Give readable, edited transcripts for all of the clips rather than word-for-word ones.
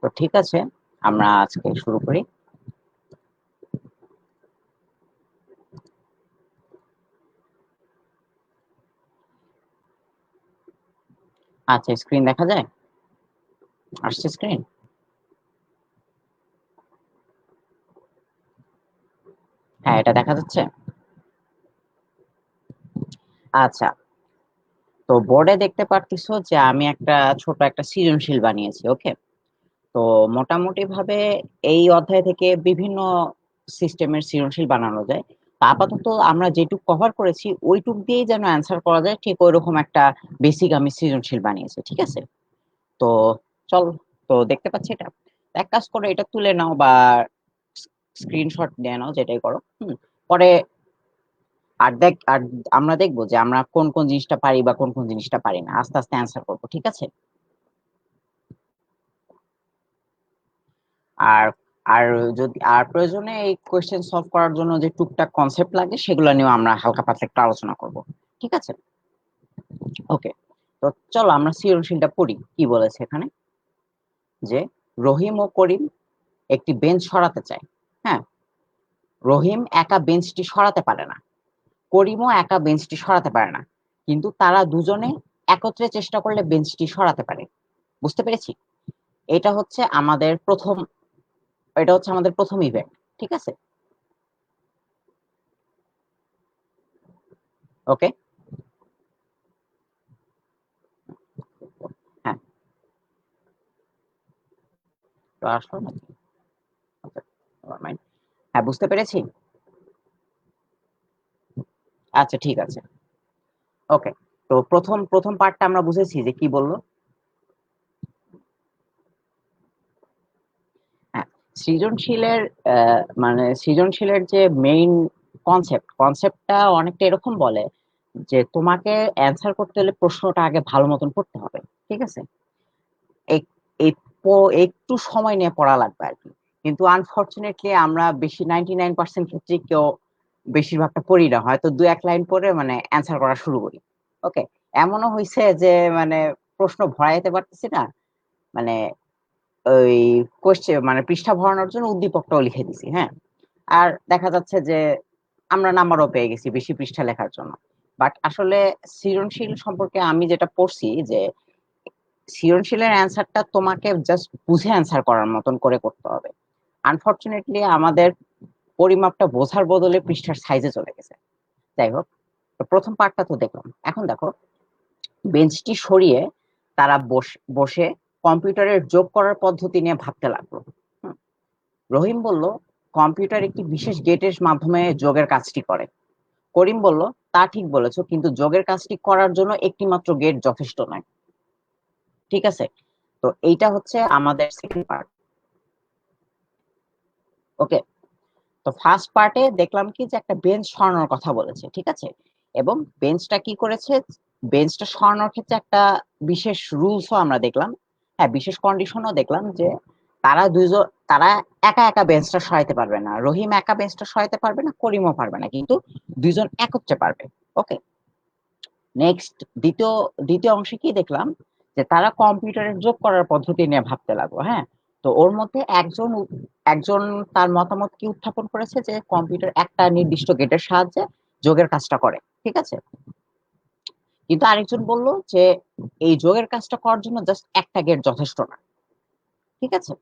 তো ঠিক আছে, আমরা আজকে শুরু করি। আচ্ছা, স্ক্রিন দেখা যায়? আসছে স্ক্রিন? হ্যাঁ, এটা দেখা যাচ্ছে। আচ্ছা, তো বোর্ডে দেখতে পারতেছো যে আমি ছোট একটা সৃজনশীল বানিয়েছি। ওকে, তো মোটামুটি ভাবে এই অধ্যায় থেকে বিভিন্ন সিস্টেমের সৃজনশীল বানানো যায়। তো আপাতত আমরা যেটুক কভার করেছি ওইটুক দিয়েই যেন অ্যান্সার করা যায়, ঠিক ওইরকম একটা বেসিক আমি সৃজনশীল বানিয়েছি। ঠিক আছে, তো চল, তো দেখতে পাচ্ছি এটা। এক কাজ করো, এটা তুলে নাও বা স্ক্রিনশট নিয়ে নাও, যেটাই করো। পরে আর আমরা দেখবো যে আমরা কোন কোন জিনিসটা পারি বা কোন কোন জিনিসটা পারি না, আস্তে আস্তে অ্যান্সার করবো। ঠিক আছে? আর আর আর প্রয়োজনে এই কোয়েশ্চেন সলভ করার জন্য যে টুকটাক কনসেপ্ট লাগে সেগুলো নিয়েও আমরা হালকা পাতলা একটু আলোচনা করব। ঠিক আছে? ওকে, তো চলো আমরা সৃজনশীলটা পড়ি। কি বলেছে এখানে? যে রহিম ও করিম একটি বেঞ্চ সরাতে চায়। হ্যাঁ, রহিম একা বেঞ্চটি সরাতে পারে না, করিমও একা বেঞ্চটি সরাতে পারে না, কিন্তু তারা দুজনে একত্রে চেষ্টা করলে বেঞ্চটি সরাতে পারে। বুঝতে পেরেছি? এটা হচ্ছে আমাদের প্রথম এটা হচ্ছে আমাদের প্রথম ইভেন্ট। ঠিক আছে? ওকে। হ্যাঁ, তো আসলো নাকি? আচ্ছা, never mind। হ্যাঁ, বুঝতে পেরেছি। আচ্ছা, ঠিক আছে। ওকে, তো প্রথম প্রথম পার্টটা আমরা বুঝেছি যে কি বললো। হ্যাঁ, সৃজনশীলের সৃজনশীলের যে মেইন কনসেপ্টটা অনেকটা এরকম বলে যে তোমাকে অ্যান্সার করতে হলে প্রশ্নটা আগে ভালো মতন পড়তে হবে। ঠিক আছে? এক- একটু সময় নিয়ে পড়া লাগবে আর কি। কিন্তু আনফরচুনেটলি আমরা বেশি 99% ক্ষেত্রে কেউ বেশিরভাগটা পড়ি না, হয়তো দু এক লাইন পরে অ্যান্সার করা শুরু করি। ওকে, এমনও হয়েছে যে প্রশ্ন ভরাইতে পারতেছি না, মানে ওই কোশ্চেন পৃষ্ঠা ভরানোর জন্য উদ্দীপকটাও লিখে দিছি। হ্যাঁ, আর দেখা যাচ্ছে যে আমরা নাম্বারও পেয়ে গেছি বেশি পৃষ্ঠা লেখার জন্য। বাট আসলে সৃজনশীল সম্পর্কে আমি যেটা পড়ছি যে সৃজনশীলের অ্যান্সারটা তোমাকে জাস্ট বুঝে অ্যান্সার করার মতন করে করতে হবে। আনফরচুনেটলি আমাদের পরিমাপটা বোঝার বদলে পৃষ্ঠার সাইজে চলে গেছে। যাই হোক, তো প্রথম পার্টটা তো দেখলাম। এখন দেখো, বেঞ্চটি সরিয়ে তারা বসে কম্পিউটারের যোগ করার পদ্ধতি নিয়ে ভাবতে লাগলো। হুম, রহিম বলল, কম্পিউটার একটি বিশেষ গেটের মাধ্যমে যোগের কাজটি করে। করিম বলল, তা ঠিক বলেছো, কিন্তু যোগের কাজটি করার জন্য একটি মাত্র গেট যথেষ্ট নয়। ঠিক আছে, তো এইটা হচ্ছে আমাদের সেকেন্ড পার্ট। ওকে, তো ফার্স্ট পার্টে দেখলাম কি যে একটা বেঞ্চ সরানোর কথা বলেছে। ঠিক আছে, এবং বেঞ্চটা কি করেছে, বেঞ্চটা সরানোর ক্ষেত্রে একটা বিশেষ রুলসও আমরা দেখলাম। হ্যাঁ, বিশেষ কন্ডিশনও দেখলাম যে তারা একা একা বেঞ্চটা সরাইতে পারবে না, রহিম একা বেঞ্চটা সরাইতে পারবে না, করিমও পারবে না, কিন্তু দুইজন একত্রে পারবে। ওকে, নেক্সট দ্বিতীয় দ্বিতীয় অংশে কি দেখলাম, যে তারা কম্পিউটারের যোগ করার পদ্ধতি নিয়ে ভাবতে লাগলো। হ্যাঁ, তো ওর মধ্যে একজন তার মতামত কি উত্থাপন করেছে যে কম্পিউটার একটা নির্দিষ্ট গেটের সাহায্যে যোগের কাজটা করে। ঠিক আছে, কিন্তু আরেকজন বলল যে এই যোগের কাজটা করার জন্য জাস্ট একটা গেট যথেষ্ট না। ঠিক আছে,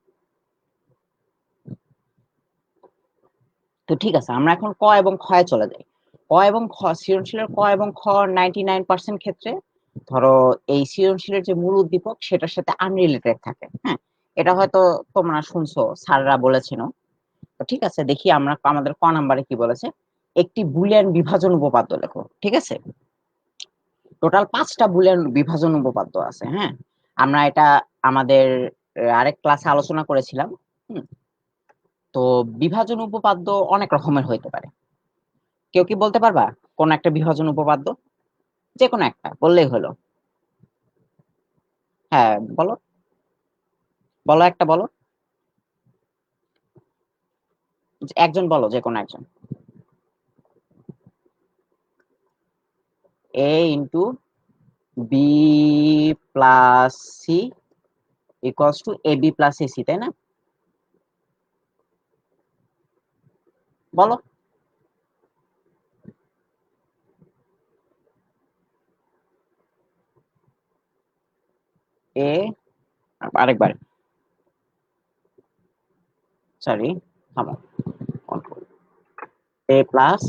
তো ঠিক আছে, আমরা এখন ক এবং ক্ষয়ে চলে যাই। ক এবং খ, সৃজনশীলের ক এবং খ 99% ক্ষেত্রে ধরো এই সৃজনশীলের যে মূল উদ্দীপক সেটার সাথে আনরিলেটেড থাকে। হ্যাঁ, এটা হয়তো তোমরা শুনছো, স্যাররা বলেছিল। তো ঠিক আছে, দেখি আমরা আমাদের ক নাম্বারে কি বলেছে। একটি বুলিয়ান বিভাজন উপপাদ্য লেখো। ঠিক আছে, টোটাল 5টা বুলিয়ান বিভাজন উপপাদ্য আছে। হ্যাঁ, আমরা এটা আমাদের আরেক ক্লাসে আলোচনা করেছিলাম। হুম, তো বিভাজন উপপাদ্য অনেক রকমের হইতে পারে। কেউ কি বলতে পারবা কোন একটা বিভাজন উপপাদ্য? যে কোনো একটা বললেই হলো। হ্যাঁ, বলো, বলো একটা বলো, একজন বলো, যে কোনো একজন। A into B plus C equals to A B plus AC, তাই না? বলো। এ, আরেকবার, সরি, থামো, control, A plus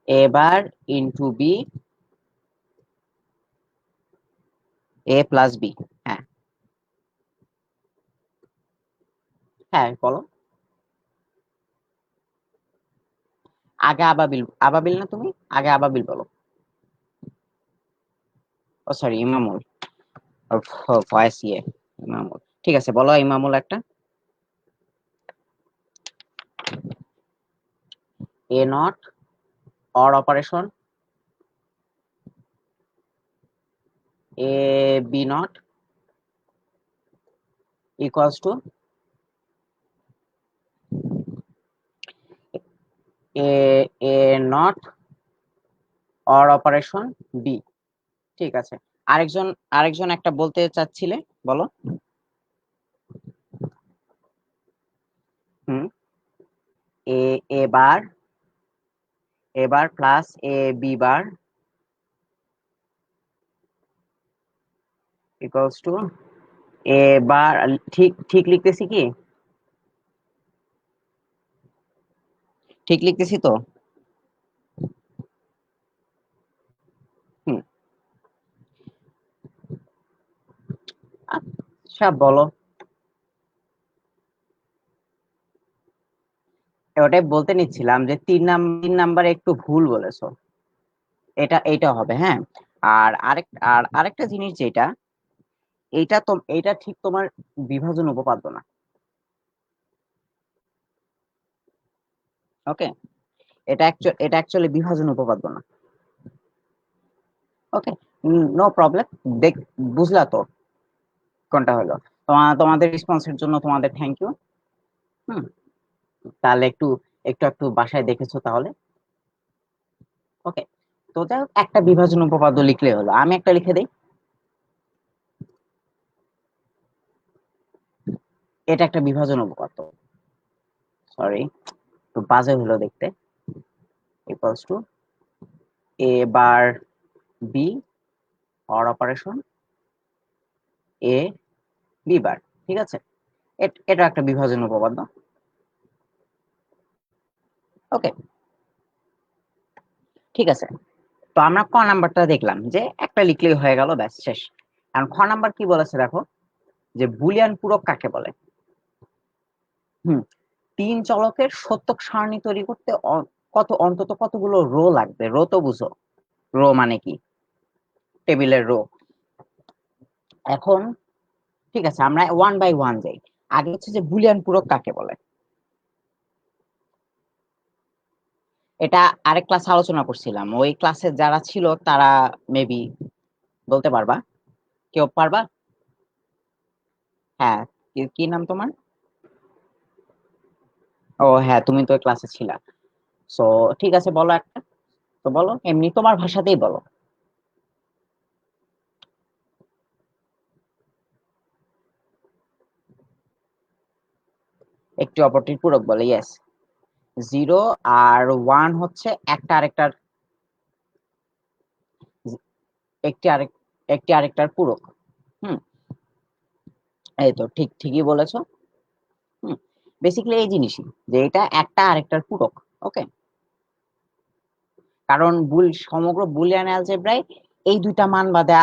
A bar into B, A plus B. হ্যাঁ, হ্যাঁ বলো। আগে আবাবিল, আবাবিল না তুমি, আগে আবাবিল বলো। ও সরি, ইমামুল, ভয়েস ইয়ে, ইমামুল। ঠিক আছে, বলো ইমামুল একটা। A not or operation, A B not equals to A, A not or operation B. ঠিক আছে, আরেকজন, আরেকজন একটা বলতে চাচ্ছিলে, বলো। হুম। A, A bar, A bar plus A B bar equals to A bar, ঠিক ঠিক লিখতেছি কি? ঠিক লিখতেছি তো? হুম। আচ্ছা বলো। ওটাই বলতে নিচ্ছিলাম যে তিন নাম্বারে একটু ভুল বলেছো। এটা হবে, হ্যাঁ। আর আরেকটা জিনিস যেটা, এইটা ঠিক তোমার বিভাজন উপপাদ্য না। ওকে, এটা অ্যাকচুয়ালি বিভাজন উপপাদ্য না। ওকে, নো প্রবলেম। দেখ, বুঝলা তো কোনটা হলো? তোমাদের রেসপন্সের জন্য তোমাদের থ্যাংক ইউ। হুম। তাহলে একটু একটু একটু বাসায় দেখেছো তাহলে। ওকে, তো যাই হোক, একটা বিভাজন উপপাদ্য লিখলে হলো, আমি একটা লিখে দেই। এটা একটা বিভাজন উপপাদ্য, সরি, একটু বাজে হলো দেখতে। Equals to A bar B or operation A B bar. ঠিক আছে, এটা একটা বিভাজন উপপাদ্য। ওকে, ঠিক আছে। তো আমরা ক নাম্বারটা দেখলাম যে একটা লিখলেই হয়ে গেল, ব্যাস শেষ। এখন খ নাম্বার কি বলেছে দেখো, যে বুলিয়ান পূরক কাকে বলে। হুম, তিন চলকের সত্যক সারণী তৈরি করতে অন্তত কতগুলো রো লাগবে? রো তো বুঝো, রো মানে কি? টেবিলের রো। এখন ঠিক আছে, আমরা ওয়ান বাই ওয়ান যাই। আগে হচ্ছে যে বুলিয়ান পূরক কাকে বলে। এটা আরেক ক্লাসে আলোচনা করছিলাম, ওই ক্লাসে যারা ছিল তারা মেবি বলতে পারবা, কেউ পারবা? হ্যাঁ, কি কি নাম তোমার? ও হ্যাঁ, তুমি তো ক্লাসে ছিলা। সো ঠিক আছে, বলো একটা। তো বলো, এমনি তোমার ভাষাতেই বলো। একটি অপরটির পূরক বলে, ইয়েস। জিরো আর ওয়ান হচ্ছে একটা আরেকটার, একটি আরেক, একটি আরেকটার পূরক। হুম, এই তো ঠিক ঠিকই বলেছো। হুম, বেসিক্যালি এই জিনিসই, যে এটা একটা আরেকটার পূরক। ওকে, কারণ সমগ্র বুলিয়ান অ্যালজেব্রায় এই দুইটা মান বাদে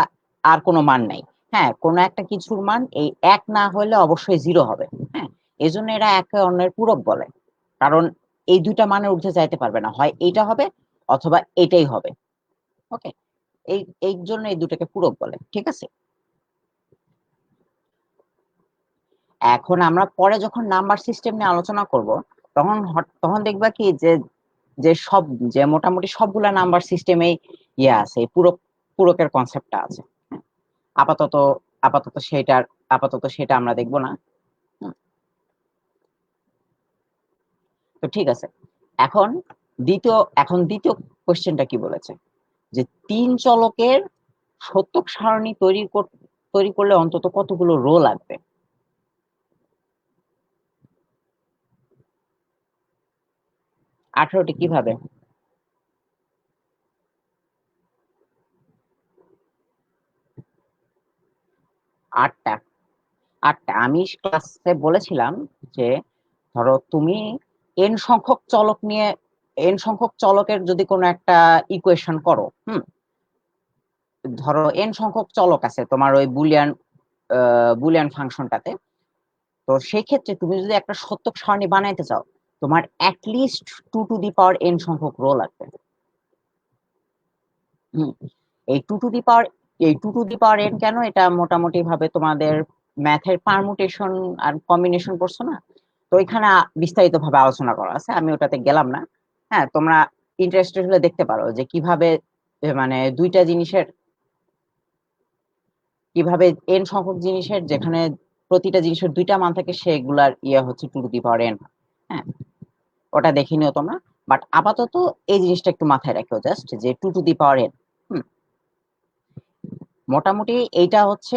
আর কোনো মান নাই। হ্যাঁ, কোনো একটা কিছুর মান এই এক না হলে অবশ্যই জিরো হবে। হ্যাঁ, এই জন্য এরা একে অন্যের পূরক বলে, কারণ এই দুইটা মানের ঊর্ধ্বে যাইতে পারবে না, হয় এইটা হবে অথবা এটাই হবে। ওকে, এই এই জন্য এই দুটাকে পূরক বলে, ঠিক আছে। এখন আমরা পরে যখন নাম্বার সিস্টেম নিয়ে আলোচনা করব, তখন দেখবা কি যে, যে সব, যে মোটামুটি সবগুলা নাম্বার সিস্টেমে ইয়ে আছে, এই পূরকের কনসেপ্টটা আছে। হ্যাঁ, আপাতত আপাতত সেটার আপাতত সেটা আমরা দেখব না। হুম, তো ঠিক আছে। এখন এখন দ্বিতীয় কোশ্চেনটা কি বলেছে, যে তিন চলকের সত্যক সারণী তৈরি করলে অন্তত কতগুলো রো লাগবে? 18টি কিভাবে? 8টা। 8টা। আমি ক্লাসে বলেছিলাম যে ধরো তুমি এন সংখ্যক চলক নিয়ে, এন সংখ্যক চলকের যদি কোনো একটা ইকুয়েশন করো, ধরো এন সংখ্যক চলক আছে তোমার ওই বুলিয়ান ফাংশনটাতে। তো সেই ক্ষেত্রে তুমি যদি একটা সত্যক সারণী বানাইতে চাও, তোমার at least 2 to the power N সংখ্যক রো লাগবে। হুম এই টু টু দি পাওয়ার এই 2 টু দি পাওয়ার এন কেন? এটা মোটামুটি ভাবে তোমাদের ম্যাথের পারমুটেশন আর কম্বিনেশন করছো না, তো এখানে বিস্তারিত ভাবে আলোচনা করা আছে, আমি ওটাতে গেলাম না। হ্যাঁ, তোমরা ইন্টারেস্টেড হলে দেখতে পারো যে কিভাবে মানে দুইটা জিনিসের, কিভাবে এন সংখ্যক জিনিসের যেখানে প্রতিটা জিনিসের দুইটা মান থাকে সেগুলার হচ্ছে 2 টু দি পাওয়ার এন। হ্যাঁ, ওটা দেখে নিও তোমরা। বাট আপাতত এই জিনিসটা একটু মাথায় রাখো, জাস্ট যে 2 টু দি পাওয়ার এন। মোটামুটি এইটা হচ্ছে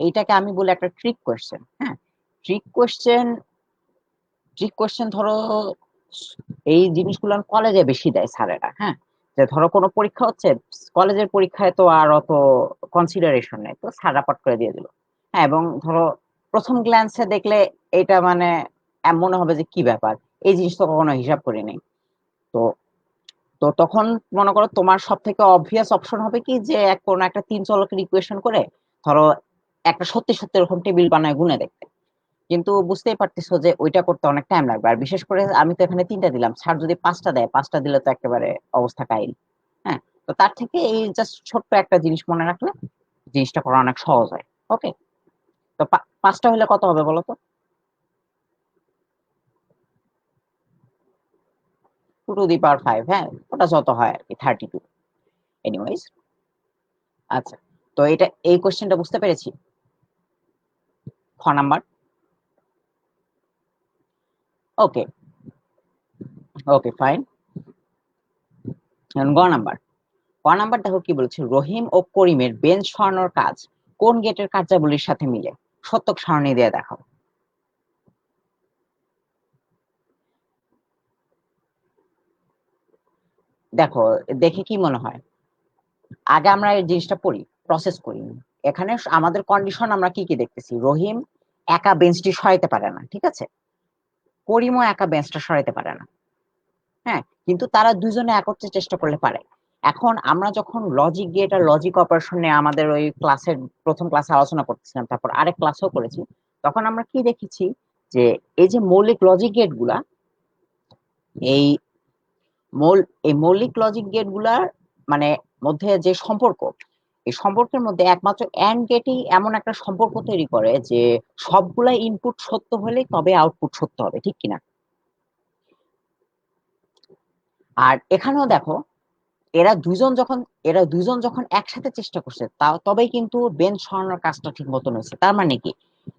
এইটাকে আমি বলি একটা ট্রিক কোয়েশ্চেন। হ্যাঁ, ট্রিক কোয়েশ্চেন ট্রিক কোয়েশ্চেন ধরো এই জিনিসগুলো কলেজে বেশি দেয় স্যারেরা। হ্যাঁ, যে ধরো কোনো পরীক্ষা হচ্ছে, কলেজের পরীক্ষায় তো আর অত কনসিডারেশন নেই, তো স্যাররা পট করে দিয়ে দিল। হ্যাঁ, এবং ধরো প্রথম গ্ল্যান্সে দেখলে এটা মানে মনে হবে যে কি ব্যাপার, এই জিনিস তো কখনো হিসাব করি নাই। তো তো তখন মনে করো তোমার সব থেকে অবভিয়াস অপশন হবে কি, যে কোনো একটা তিন চলকের ইকুয়েশন করে ধরো একটা সত্যি সত্যি এরকম টেবিল বানায় গুনে দেখতে। কিন্তু বুঝতেই পারতেছো যে ওইটা করতে অনেক টাইম লাগবে, আর বিশেষ করে আমি তো এখানে 3টা দিলাম, স্যার যদি 5টা দেয়, 5টা দিলে তো একেবারে অবস্থা কাহিল। হ্যাঁ, তো তার থেকে এই জাস্ট ছোট্ট একটা জিনিস মনে রাখলে জিনিসটা করা অনেক সহজ হয়। ওকে, তো 5টা হলে কত হবে বলো তো? 2 টু দি পাওয়ার 5। হ্যাঁ, ওটা যত হয় আর কি, 32। এনিওয়েজ, আচ্ছা, তো এই কোশ্চেনটা বুঝতে পেরেছি। খ নাম্বার। ওকে, ওকে ফাইন। গ নাম্বার দেখো কি বলেছে, রহিম ও করিমের বেঞ্চ সরানোর কাজ কোন গেটের কার্যাবলীর সাথে মিলে? সত্যক সারণী দিয়ে দেখাও। দেখো, দেখে কি মনে হয়? আগে আমরা এই জিনিসটা পড়ি, প্রসেস করি। এখানে আমাদের কন্ডিশন আমরা কি কি দেখতেছি? রহিম একা বেঞ্চটি সরাইতে পারে না, ঠিক আছে। করিমও একা বেঞ্চটা সরাইতে পারে না। হ্যাঁ, কিন্তু তারা দুজনে একত্রে চেষ্টা করলে পারে। এখন আমরা যখন লজিক গেট আর লজিক অপারেশন নিয়ে আমাদের ওই ক্লাসের প্রথম ক্লাসে আলোচনা করতেছিলাম, তারপর আরেক ক্লাসও করেছি, তখন আমরা কি দেখেছি যে এই যে মৌলিক লজিক গেট গুলা, এই মৌল এই মৌলিক লজিক গেট গুলার মানে মধ্যে যে সম্পর্ক, এই সম্পর্কের মধ্যে একমাত্র এন্ড গেটই এমন একটা সম্পর্ক তৈরি করে যে সবগুলা ইনপুট সত্য হলে তবে আউটপুট সত্য হবে, ঠিক কিনা? আর এখানেও দেখো, এরা দুইজন যখন এরা দুইজন যখন একসাথে চেষ্টা করছে তবেই কিন্তু বেঞ্চ সরানোর কাজটা ঠিক মতন হয়েছে। তার মানে কি,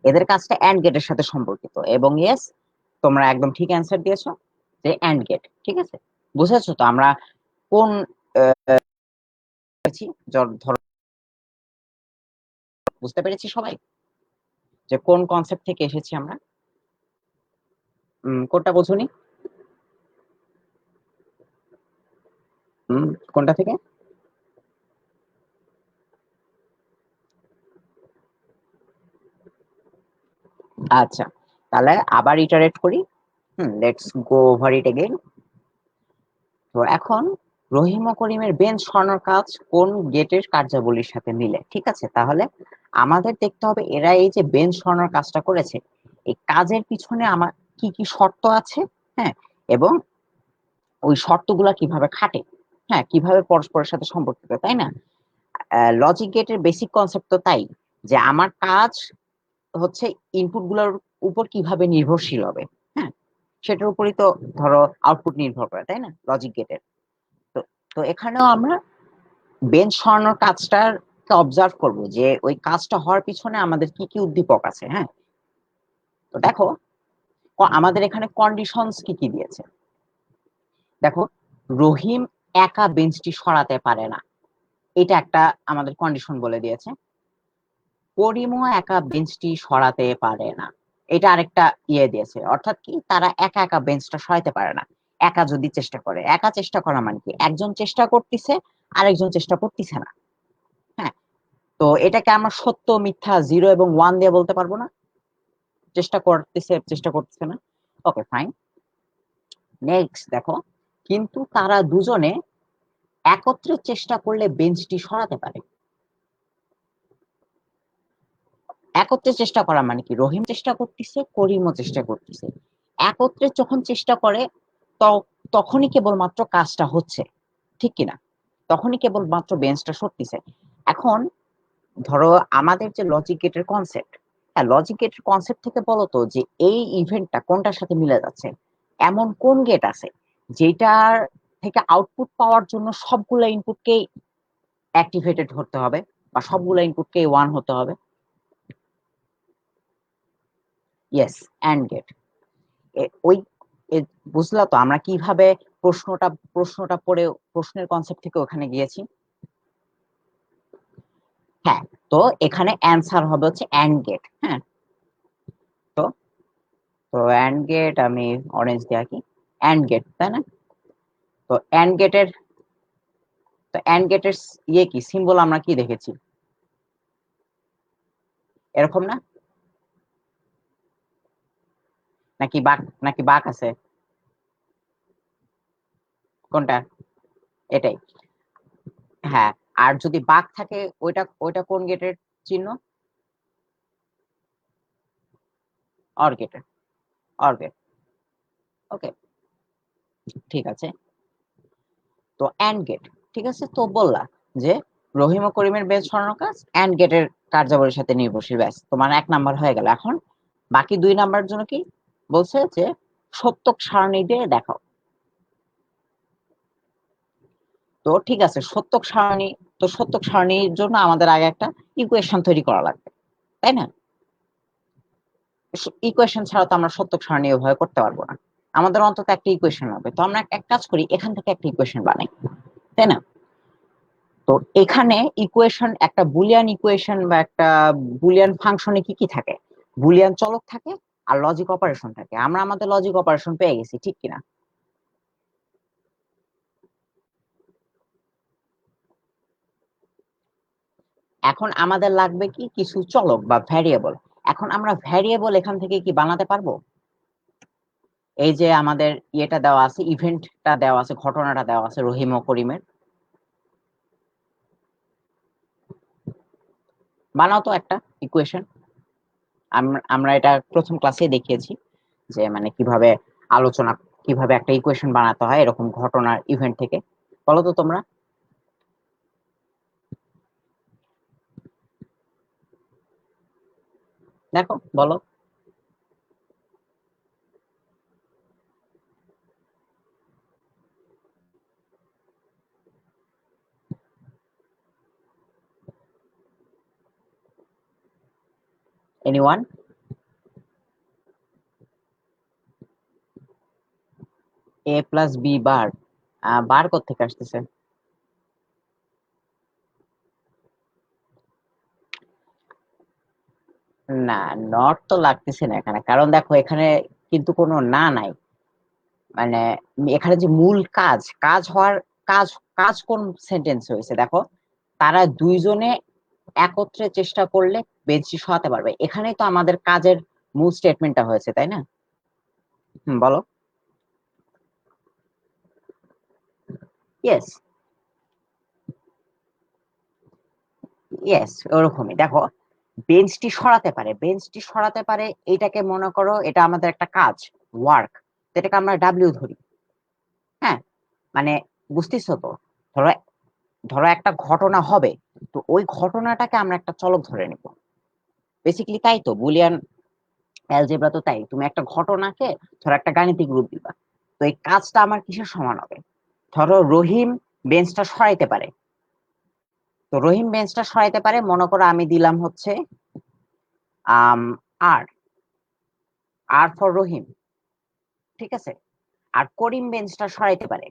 এদের কাজটা এন্ড গেটের সাথে সম্পর্কিত। এবং ইয়েস, তোমরা একদম ঠিক অ্যান্সার দিয়েছো, যে এন্ড গেট। ঠিক আছে, বুঝেছো তো আমরা কোন ধরো বুঝতে পেরেছি সবাই যে কোন কনসেপ্ট থেকে এসেছি আমরা? কোনটা বোঝোনি? কোনটা থেকে? আচ্ছা, তাহলে আবার ইটারেট করি। Let's go over it again. তো এখন রহিম ও করিমের বেঞ্চ সরানোর কাজ কোন গেটের কার্যাবলীর সাথে মিলে? ঠিক আছে, তাহলে আমাদের দেখতে হবে এরা এই যে বেঞ্চ সরানোর কাজটা করেছে, এই কাজের পিছনে আমার কি কি শর্ত আছে। হ্যাঁ, এবং ওই শর্তগুলা কিভাবে খাটে, হ্যাঁ, কিভাবে পরস্পরের সাথে সম্পর্কিত, তাই না? লজিক গেটের বেসিক কনসেপ্ট তো তাই, যে আমার কাজ হচ্ছে ইনপুট গুলোর উপর কিভাবে নির্ভরশীল হবে। হ্যাঁ, সেটার উপরই তো ধরো আউটপুট নির্ভর করে, তাই না, লজিক গেটের। তো তো এখানেও আমরা বেঞ্চ সরানোর কাজটার অবজার্ভ করব যে ওই কাজটা হওয়ার পিছনে আমাদের কি কি উদ্দীপক আছে। হ্যাঁ, তো দেখো, আমাদের এখানে কন্ডিশনস কি কি দিয়েছে। দেখো, রহিম একা বেঞ্চটি সরাতে পারে না, এটা একটা আমাদের কন্ডিশন বলে দিয়েছে। করিমও একা বেঞ্চটি সরাতে পারে না, এটা আরেকটা দিয়েছে, অর্থাৎ কি তারা একা একা বেঞ্চটা সরাতে পারে না। একা যদি চেষ্টা করে, একা চেষ্টা করা মানে কি একজন চেষ্টা করতেছে আরেকজন চেষ্টা করতেছে না। হ্যাঁ, তো এটাকে আমরা সত্য মিথ্যা 0 এবং 1 দিয়ে বলতে পারবো না, চেষ্টা করতেছে চেষ্টা করতেছে না। Okay fine. নেক্সট দেখো, কিন্তু তারা দুজনে একত্রে চেষ্টা করলে বেঞ্চটি সরাতে পারে। একত্রে চেষ্টা করা মানে কি রহিম চেষ্টা করতেছে করিমও চেষ্টা করতেছে, একত্রে যখন চেষ্টা করে তখনই কেবলমাত্র কাজটা হচ্ছে, ঠিক কিনা? তখনই কেবলমাত্র বেঞ্চটা সরতেছে। এখন ধরো আমাদের যে লজিক গেটের কনসেপ্ট, হ্যাঁ লজিক গেটের কনসেপ্ট থেকে বলো তো যে এই ইভেন্টটা কোনটার সাথে মিলে যাচ্ছে, এমন কোন গেট আছে যেটার থেকে আউটপুট পাওয়ার জন্য সবগুলো ইনপুটকেই অ্যাক্টিভেটেড হতে হবে বা সবগুলো ইনপুটকেই 1 হতে হবে? Yes, and gate. ওই বুঝলা তো আমরা কিভাবে প্রশ্নটা পড়ে প্রশ্নের কনসেপ্ট থেকে ওখানে গিয়েছি? হ্যাঁ, তো এখানে অ্যান্সার হবে হচ্ছে অ্যান্ড গেট। হ্যাঁ, তো তো অ্যান্ড গেট আমি অরেঞ্জ দিয়ে আঁকি, অ্যান্ড গেট তাই না? তো অ্যান্ড গেটের তো অ্যান্ড গেটের কি সিম্বল আমরা কি দেখেছি, এরকম না? নাকি বাক আছে? কোনটা? এটাই। হ্যাঁ, আর যদি বাক থাকে ওইটা ওইটা কোন গেটের চিহ্ন? অর গেটের, অর গেট। ওকে, ঠিক আছে। তো অ্যান্ড গেট, ঠিক আছে, তো বললা যে রহিম ও করিমের বেজ সরানো কাজ অ্যান্ড গেটের কার্যাবলীর সাথে নির্ভরশীল, ব্যাস তোমার 1 নাম্বার হয়ে গেল। এখন বাকি 2 নাম্বার জন্য কি বলছে যে সত্যক সারণী দিয়ে দেখাও। তো ঠিক আছে, সত্যক সারণী, তো সত্যক সারণীর জন্য আমাদের আগে একটা ইকুয়েশন তৈরি করা লাগবে, তাই না? ইকুয়েশন ছাড়া তো আমরা সত্যক সারণী ওইভাবে করতে পারবো না, আমাদের অন্তত একটা ইকুয়েশন হবে। তো আমরা এক কাজ করি, এখান থেকে একটা ইকুয়েশন বানাই, তাই না? তো এখানে ইকুয়েশন, একটা বুলিয়ান ইকুয়েশন বা একটা বুলিয়ান ফাংশনে কি কি থাকে? বুলিয়ান চলক থাকে আর লজিক অপারেশন থাকে। আমরা আমাদের লজিক অপারেশন পেয়ে গেছি, ঠিক কিনা? এখন আমাদের লাগবে কি কিছু চলক বা ভ্যারিয়েবল। এখন আমরা ভ্যারিয়েবল এখান থেকে কি বানাতে পারবো? এই যে আমাদের ইয়েটা দেওয়া আছে, ইভেন্টটা দেওয়া আছে, ঘটনাটা দেওয়া আছে রহিম ও করিমের, বানাও তো একটা ইকুয়েশন। আমরা এটা প্রথম ক্লাসে দেখিয়েছি যে মানে কিভাবে আলোচনা, কিভাবে একটা ইকুয়েশন বানাতে হয় এরকম ঘটনার ইভেন্ট থেকে। বলো তো তোমরা, দেখো বলো। এনিওয়ান? এ প্লাস বি বার, বার কোত্থেকে আসতেছে? না, নট তো লাগতেছে না এখানে, কারণ দেখো এখানে কিন্তু কোনো না নাই, মানে এখানে যে মূল কাজ, কাজ হওয়ার কাজ, কাজ কোন সেন্টেন্স হয়েছে দেখো, তারা দুইজনে একত্রে চেষ্টা করলে বেঞ্চি সরাতে পারবে, এখানেই তো আমাদের কাজের মূল স্টেটমেন্টটা হয়েছে, তাই না? বলো। ইয়েস, ইয়েস, ওরকমই। দেখো বেঞ্চটি সরাতে পারে, বেঞ্চটি সরাতে পারে, এইটাকে মনে করো এটা আমাদের একটা কাজ, ওয়ার্ক, এটাকে আমরা ডাব্লিউ ধরি। হ্যাঁ, মানে বুঝতেছো তো? ধরো, ধরো একটা ঘটনা হবে, তো ওই ঘটনাটাকে আমরা একটা চলক ধরে নিব। বেসিক্যালি তাই তো বুলিয়ান অ্যালজেব্রা তো তাই, তুমি একটা ঘটনাকে ধরো একটা গাণিতিক রূপ দিবা। তো এই কাজটা আমার কিসের সমান হবে? ধরো রহিম বেঞ্চটা সরাইতে পারে, তো রহিম বেঞ্চটা সরাইতে পারে, মনে করো আমি দিলাম হচ্ছে আম আর, আর ফর রহিম, ঠিক আছে? আর করিম বেঞ্চটা সরাইতে পারে,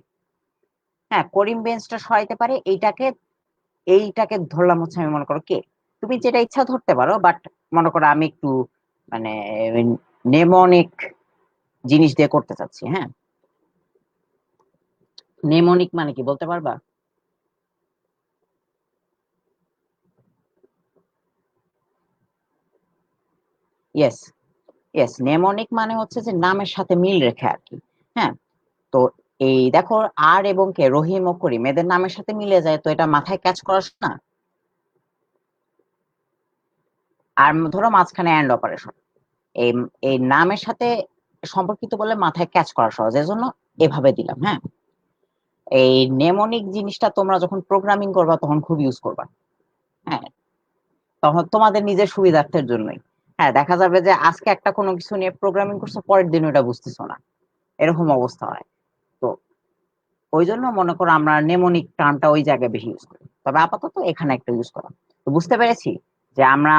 হ্যাঁ করিম বেঞ্চটা সরাইতে পারে, এইটাকে এইটাকে ধরলাম হচ্ছে আমি মনে করো কে, তুমি যেটা ইচ্ছা ধরতে পারো, বাট মনে করো আমি একটু মানে নেমনিক জিনিস দিয়ে করতে চাচ্ছি। হ্যাঁ, নেমনিক মানে কি বলতে পারবা? ইয়েস, ইয়েস, নেমোনিক মানে হচ্ছে যে নামের সাথে মিল রেখে আর কি। হ্যাঁ, তো এই দেখো, আর এবং কে, রহিম ও করিম, এদের নামের সাথে মিলে যায়, তো এটা মাথায় ক্যাচ করাস না। আর ধরো মাঝখানে অ্যান্ড অপারেশন, এই এই নামের সাথে সম্পর্কিত বলে মাথায় ক্যাচ করা সহজ, এজন্য এভাবে দিলাম। হ্যাঁ, এই নেমোনিক জিনিসটা তোমরা যখন প্রোগ্রামিং করবা তখন খুব ইউজ করবা। হ্যাঁ, তখন তোমাদের নিজের সুবিধার্থের জন্যই। হ্যাঁ, দেখা যাবে যে আজকে একটা কোনো কিছু নিয়ে প্রোগ্রামিং করছো, পরের দিন ওটা বুঝতেছো না, এরকম অবস্থা হয়। তো ওই জন্য মনে করো আমরা নেমোনিক টার্মটা ওই জায়গায় বেশি ইউজ করি, তবে আপাতত এখানে একটা ইউজ করা। তো বুঝতে পেরেছি যে আমরা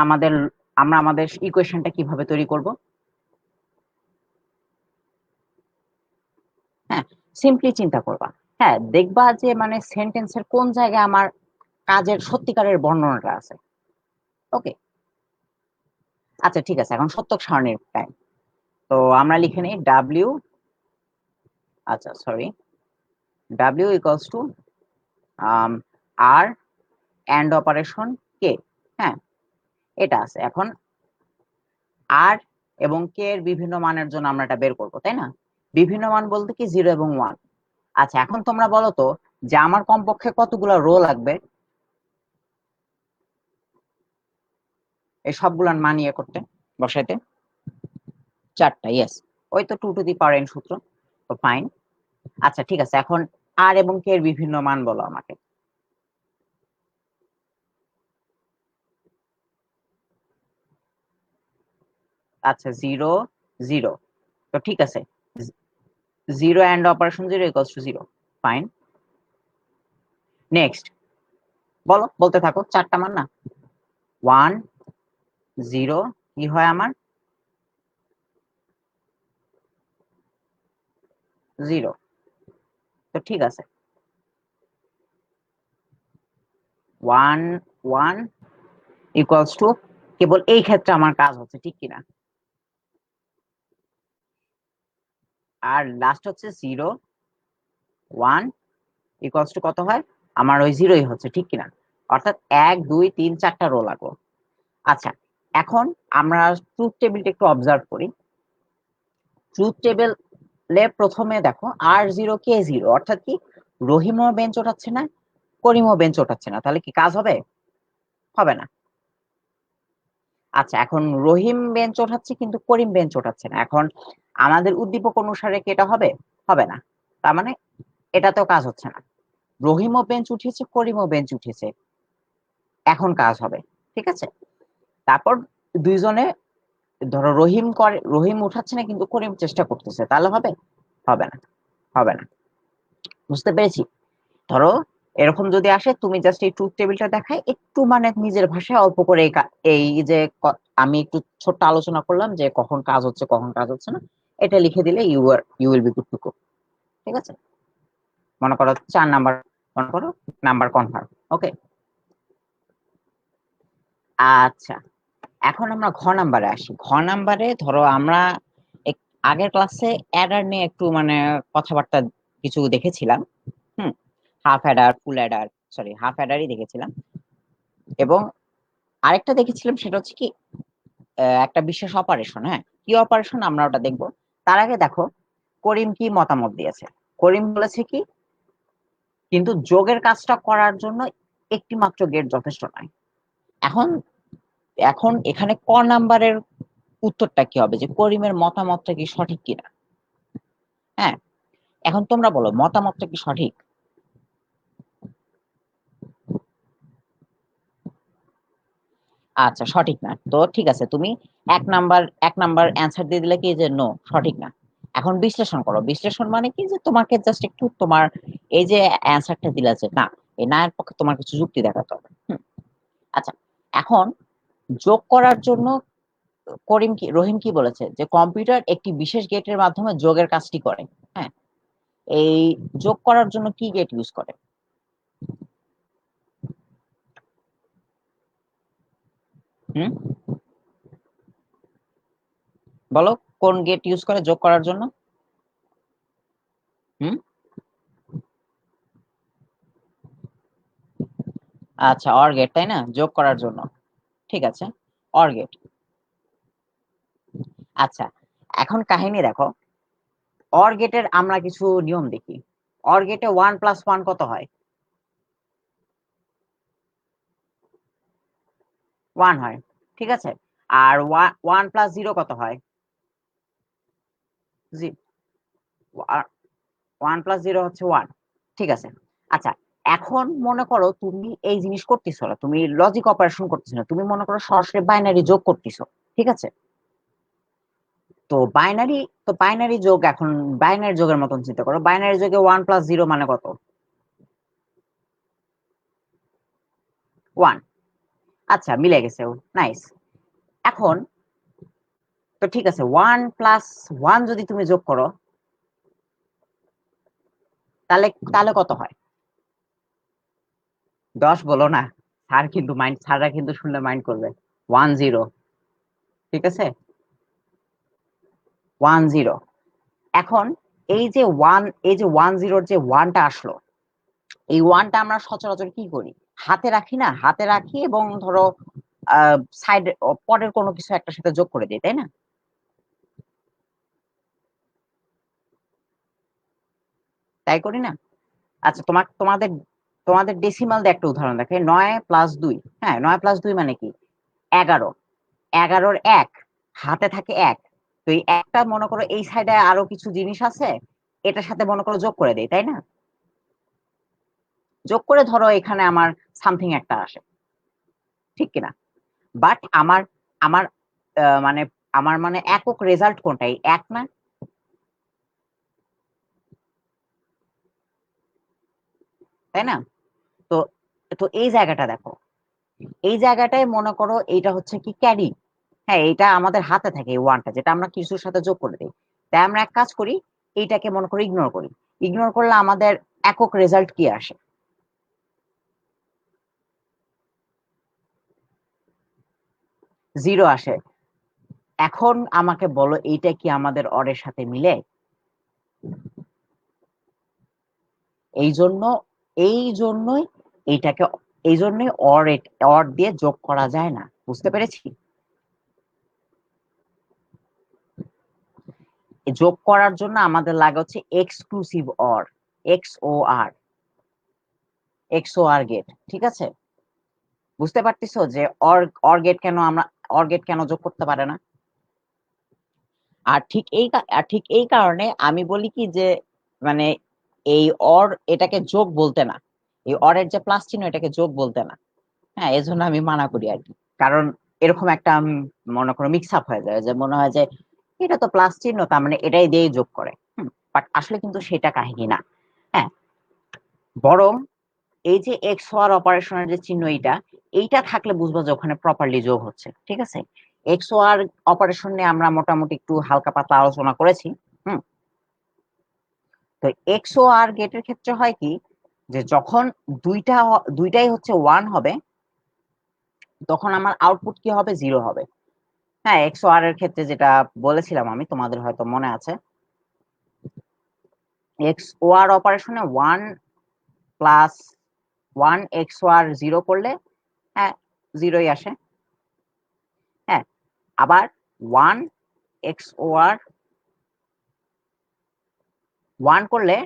আমাদের ইকুয়েশনটা কিভাবে তৈরি করব। হ্যাঁ, সিম্পলি চিন্তা করবা। হ্যাঁ, দেখবা যে মানে সেন্টেন্সের কোন জায়গায় আমার কাজের সত্যিকারের বর্ণনাটা আছে। ওকে, আচ্ছা ঠিক আছে, এখন সত্যক সারণীর টাইম। তো আমরা লিখে নিই ডাব্লিউ, আচ্ছা সরি, ডাব্লিউ ইকুয়ালস টু আর অ্যান্ড অপারেশন কে। হ্যাঁ, এটা আছে। এখন আর এবং কে এর বিভিন্ন মানের জন্য আমরা এটা বের করবো, তাই না? বিভিন্ন মান বলতে কি, 0 এবং 1। আচ্ছা, এখন তোমরা বলো তো যে আমার কমপক্ষে কতগুলো রো লাগবে এই সবগুলার মান ইয়ে করতে, বসাইতে? 4টা, ইয়েস। ওই তো 2 টু দি পাওয়ার n সূত্র। তো ফাইন। আচ্ছা ঠিক আছে, এখন আর এবং কে এর বিভিন্ন মান বলো আমাকে। আচ্ছা, 0 0, তো ঠিক আছে, 0 and অপারেশন 0 = 0, ফাইন। নেক্সট, বলো, বলতে থাকো, 4টা মান না? 1 0, কি হয় আমার? 0, তো ঠিক আছে। 1 1 কেবল এই ক্ষেত্রে আমার কাজ হচ্ছে, ঠিক কিনা? আর লাস্ট হচ্ছে 0 1 কত হয়? আমার ওই 0ই হচ্ছে, ঠিক কিনা? অর্থাৎ 1 2 3 4টা রো লাগলো। আচ্ছা, এখন আমরা ট্রুথ টেবিলটা একটু অবজার্ভ করি। ট্রুথ টেবিলে প্রথমে দেখো R0 K0, অর্থাৎ কি, রহিমও বেঞ্চ ওঠাচ্ছে না, করিমও বেঞ্চ ওঠাচ্ছে না, তাহলে কি কাজ হবে? হবে না। আচ্ছা, এখন রহিম বেঞ্চ ওঠাচ্ছে কিন্তু করিম বেঞ্চ ওঠাচ্ছে না, এখন আমাদের উদ্দীপক অনুসারে কি এটা হবে? হবে না। তার মানে এটাতেও কাজ হচ্ছে না। রহিমও বেঞ্চ উঠিয়েছে, করিমও বেঞ্চ উঠেছে, এখন কাজ হবে। ঠিক আছে, তারপর দুইজনে, ধরো রহিম উঠাচ্ছে না কিন্তু করিম চেষ্টা করতেছে, তাহলে হবে? হবে না, হবে না। বুঝতে পেরেছি? ধরো এরকম যদি আসে, তুমি জাস্ট এই ট্রুথ টেবিলটা দেখায় একটু মানে নিজের ভাষায় অল্প করে এই যে আমি একটু ছোট্ট আলোচনা করলাম যে কখন কাজ হচ্ছে কখন কাজ হচ্ছে না, এটা লিখে দিলে you will be good to go. ঠিক আছে, মনে করো 4 নাম্বার, মনে করো নাম্বার কনফার্ম। ওকে, আচ্ছা, এখন আমরা ঘ নাম্বারে আসি। ঘ নাম্বারে ধরো আমরা আগের ক্লাসে অ্যাডার নিয়ে একটু মানে কথাবার্তা কিছু দেখেছিলাম। হুম, half adder, full adder, sorry half অ্যাডারই দেখেছিলাম। এবং আরেকটা দেখেছিলাম, সেটা হচ্ছে কি, একটা বিশেষ অপারেশন। হ্যাঁ, কি অপারেশন আমরা ওটা দেখবো। তার আগে দেখো করিম কি মতামত দিয়েছে। করিম বলেছে কি, কিন্তু যোগের কাজটা করার জন্য একটি মাত্র গেট যথেষ্ট নয়। এখন এখন এখানে ক নাম্বারের উত্তরটা কি হবে, যে করিমের মতামতটা কি সঠিক কিনা? হ্যাঁ, এখন তোমরা বলো মতামতটা কি সঠিক? আচ্ছা, সঠিক না, তো ঠিক আছে, তুমি এক নাম্বার অ্যান্সার দিয়ে দিলে কি, যে নো, সঠিক না। এখন বিশ্লেষণ করো। বিশ্লেষণ মানে কি, যে তোমাকে জাস্ট একটু তোমার এই যে অ্যান্সারটা দিলা যে না, এই না এর পক্ষে তোমার কিছু যুক্তি দেখাতে হবে। আচ্ছা, এখন যোগ করার জন্য রহিম কি বলেছে, যে কম্পিউটার একটি বিশেষ গেটের মাধ্যমে যোগের কাজটি করে। হ্যাঁ, এই যোগ করার জন্য কি গেট ইউজ করে? হুম, বলো কোন গেট ইউজ করে যোগ করার জন্য? হুম, আচ্ছা, অর গেট তাই না, যোগ করার জন্য। ঠিক আছে, অর গেট। আচ্ছা, এখন কাহিনী দেখো, অর গেটের আমরা কিছু নিয়ম দেখি। অর গেটে 1 + 1 কত হয়? 1 হয়, ঠিক আছে। আর 1 + 0 কত হয়? 1 + 0 হচ্ছে 1, ঠিক আছে। আচ্ছা, এখন মনে করো তুমি এই জিনিস করতেছো না, তুমি লজিক অপারেশন করতেছো না, তুমি মনে করো সরাসরি বাইনারি যোগ করতেছো, ঠিক আছে। তো বাইনারি, তো বাইনারি যোগ, এখন বাইনারি যোগের মতন চিন্তা করো, বাইনারি যোগে 1 + 0 মানে কত? 1। আচ্ছা, মিলে গেছে, নাইস। এখন তো ঠিক আছে, 1 + 1 যদি তুমি যোগ করো, তাহলে তাহলে কত হয়? 10 বলো না, স্যাররা কিন্তু শুনলে মাইন্ড করবে। 10, ঠিক আছে, 10। এখন এই যে ওয়ান, এই যে 10-র যে ওয়ানটা আসলো, এই ওয়ানটা আমরা সচরাচর কি করি? হাতে রাখি না, হাতে রাখি এবং ধরো সাইডে পরের কোনো কিছু একটা সাথে যোগ করে দিই, তাই না? তাই করি না? আচ্ছা, তোমাদের তোমাদের ডেসিমাল দিয়ে একটা উদাহরণ দেখে, 9 + 2। হ্যাঁ, 9 + 2 মানে কি? 11। 11-র 1, হাতে থাকে 1। তো এই একটা মনে করো এই সাইডে আরো কিছু জিনিস আছে, এটার সাথে মনে করো যোগ করে দেই, তাই না? যোগ করে ধরো এখানে আমার সামথিং একটা আসে, ঠিক কিনা? বাট আমার আমার মানে আমার মানে একক রেজাল্ট কোনটা? এই এক না? তাই না? তো তো এই জায়গাটা দেখো, এই জায়গাটায় মনে করো এইটা হচ্ছে কি ক্যারি। হ্যাঁ, এটা আমাদের হাতে থাকে এই ওয়ানটা, যেটা আমরা কিছুর সাথে যোগ করে দিই। তাই আমরা এক কাজ করি, এইটাকে মনে করি ইগনোর করি। ইগনোর করলে আমাদের একক রেজাল্ট কি আসে? 0 আসে। এখন আমাকে বলো, এইটা কি আমাদের অরের সাথে মিলে? এই জন্য, এই জন্যই এইটাকে, এই জন্যই অর দিয়ে যোগ করা যায় না, বুঝতে পেরেছি? যোগ করার জন্য আমাদের লাগে হচ্ছে exclusive or, XOR, XOR gate, ঠিক আছে। বুঝতে পারতেছো যে অর, অর গেট কেন আমরা, অর গেট কেন যোগ করতে পারে না? আর ঠিক এই কারণে আমি বলি কি যে, মানে এই অর এটাকে যোগ বলতে না, এই অরের যে প্লাস চিহ্ন এটাকে যোগ বলতে না। হ্যাঁ, এই জন্য আমি মানা করি আর কি। কারণ এরকম একটা মনে করো মিক্স আপ হয়ে যায়, যে মনে হয় যে এটা তো প্লাস চিহ্ন, তার মানে এটাই দিয়ে যোগ করে। বাট আসলে কিন্তু সেটা কাহিনী না। হ্যাঁ, বরং এই যে এক্স ওয়ার অপারেশনের যে চিহ্ন, এইটা এইটা থাকলে বুঝবো যে ওখানে প্রপারলি যোগ হচ্ছে, ঠিক আছে। এক্স ওয়ার অপারেশন নিয়ে আমরা মোটামুটি একটু হালকা পাতলা আলোচনা করেছি। হুম, তো এক্স ও আর গেটের ক্ষেত্রে হয় কি, যে যখন দুইটাই হচ্ছে ওয়ান হবে, তখন আমার আউটপুট কি হবে? 0 হবে। হ্যাঁ, এক্স ও আর এর ক্ষেত্রে যেটা বলেছিলাম আমি, তোমাদের হয়তো মনে আছে, এক্স ও আর অপারেশনে 1 + 1 এক্স ও আর 0 করলে, হ্যাঁ, 0ই আসে। হ্যাঁ, আবার 1 করলে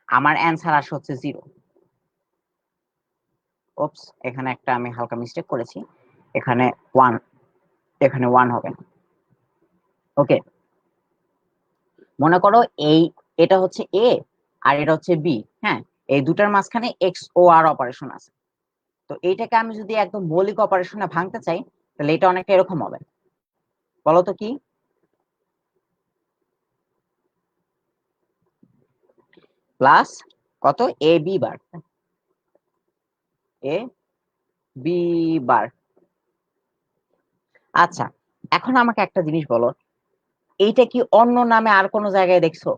আমার অ্যান্সার আসে হচ্ছে 0। ওপস, এখানে একটা আমি হালকা মিস্টেক করেছি, এখানে 1, এখানে 1 হবে। ওকে, মনে করো এই, এটা হচ্ছে এ আর এটা হচ্ছে বি। হ্যাঁ, এই দুটার মাঝখানে এক্স ও আর অপারেশন আছে। তো এইটাকে আমি যদি একদম মৌলিক অপারেশনে ভাঙতে চাই, তাহলে এটা অনেকটা এরকম হবে। বলো তো কি? প্লাস কত? এ বি বার, এ বি বার। আচ্ছা, এখন আমাকে একটা জিনিস বলো, এইটা কি অন্য নামে আর কোনো জায়গায় দেখছো?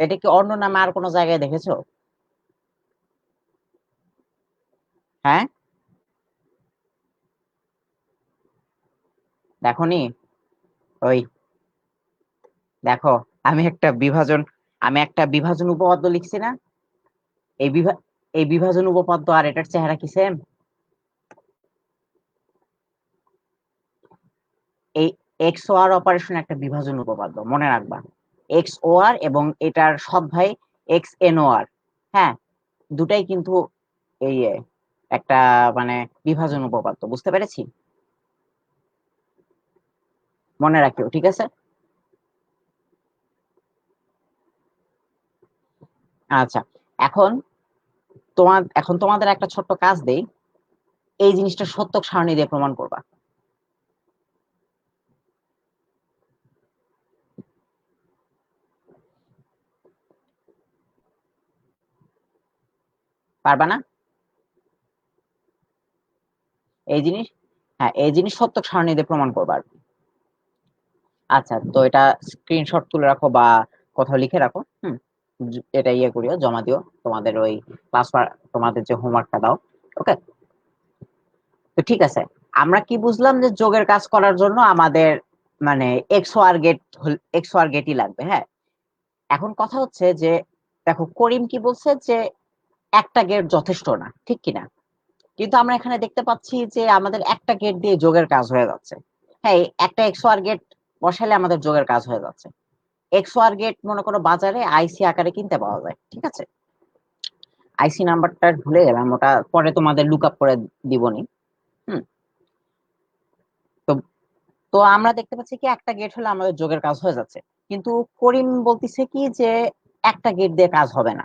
এটা কি অন্য নামে আর কোনো জায়গায় দেখেছো? হ্যাঁ, দেখোনি? ওই দেখো, আমি একটা বিভাজন আমি একটা বিভাজন উপপাদ্য লিখছি না? এই বিভা এই বিভাজন উপপাদ্য আর এটার চেহারা কি সেম? এই এক্স ও আর অপারেশন একটা বিভাজন উপপাদ্য, মনে রাখবা। এক্স ও আর এবং এটার সৎ ভাই এক্স এন ও আর। হ্যাঁ, দুটাই কিন্তু এই একটা মানে বিভাজন উপপাদ্য, বুঝতে পেরেছি? মনে রাখিও, ঠিক আছে? আচ্ছা, এখন তোমাদের একটা ছোট্ট কাজ দেই। এই জিনিসটা সত্যক সারণী দিয়ে প্রমাণ করবা। পারবা না? এই জিনিস, হ্যাঁ, এই জিনিস সত্যক সারণী দিয়ে প্রমাণ করবা আর কি। আচ্ছা, তো এটা স্ক্রিনশট তুলে রাখো বা কোথাও লিখে রাখো। এটা ইয়ে করিও, জমা দিও তোমাদের ওই ক্লাস, তোমাদের যে হোমওয়ার্কটা দাও। ওকে, তো ঠিক আছে। আমরা কি বুঝলাম যে যোগের কাজ করার জন্য আমাদের মানে এক্স ওয়ার গেটই লাগবে, হ্যাঁ। এখন কথা হচ্ছে যে দেখো, করিম কি বলছে যে একটা গেট যথেষ্ট না, ঠিক কিনা? কিন্তু আমরা এখানে দেখতে পাচ্ছি যে আমাদের একটা গেট দিয়ে যোগের কাজ হয়ে যাচ্ছে। হ্যাঁ, এই একটা এক্স ওয়ার গেট বসালে আমাদের যোগের কাজ হয়ে যাচ্ছে। এক্স ওয়ার গেট মনে করো বাজারে আইসি আকারে কিনতে পাওয়া যায়, ঠিক আছে? আইসি নাম্বারটা ভুলে গেলাম, ওটা পরে তোমাদের লুক আপ করে দিবনি। হুম। তো তো আমরা দেখতে পাচ্ছি কি একটা গেট হলে আমাদের যোগের কাজ হয়ে যাচ্ছে। কিন্তু করিম বলতিছে কি যে একটা গেট দিয়ে কাজ হবে না,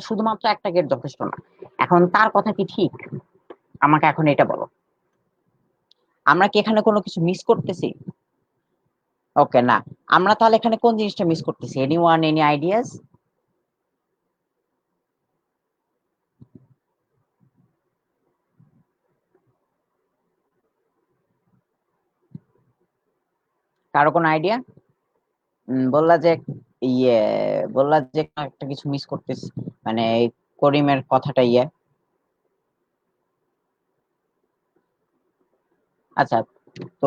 শুধুমাত্র একটা গেট যথেষ্ট না। এখন তার কথা কি ঠিক? আমাকে এখন এটা বলো, আমরা কি এখানে কোনো কিছু মিস করতেছি? ওকে, না। আমরা তাহলে এখানে কোন জিনিসটা মিস করতেছি? Any ideas? কারো কোনো আইডিয়া? বললা যে ইয়ে বললা যে একটা কিছু মিস করতেছি, মানে এই করিমের কথাটা আচ্ছা, তো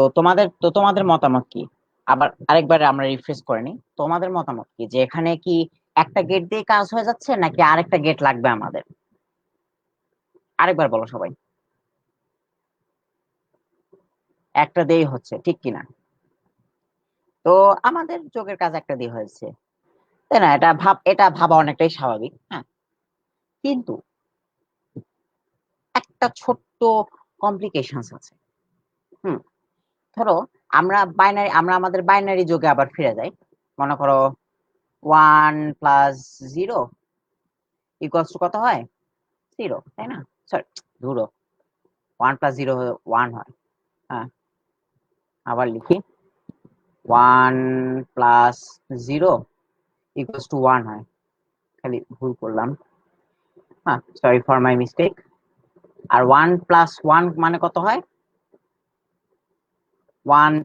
তোমাদের মতামত কি? আবার আরেকবার আমরা রিফ্রেশ করে নিই, তোমাদের মতামত কি যে এখানে কি একটা গেট দিয়ে কাজ হয়ে যাচ্ছে নাকি আরেকটা গেট লাগবে আমাদের? আরেকবার বলো সবাই। একটা দিয়েই হচ্ছে, ঠিক কিনা? তো আমাদের যোগের কাজ একটা দিয়ে হয়েছে, তাই না? এটা ভাবা অনেকটাই স্বাভাবিক, হ্যাঁ। কিন্তু একটা ছোট্ট কমপ্লিকেশনস আছে। হুম। ধরো, আমরা আমাদের বাইনারি যোগে আবার ফিরে যাই। মনে করো 1 + 0 ইকুয়ালস টু কত হয়? 0, তাই না? সরি, ধরো 1 + 0 1 হয়। হ্যাঁ, আবার লিখি 1 + 0 ইকুয়ালস টু 1 হয়। খালি ভুল করলাম, হ্যাঁ, সরি ফর মাই মিস্টেক। আর 1 + 1 মানে কত হয়? 1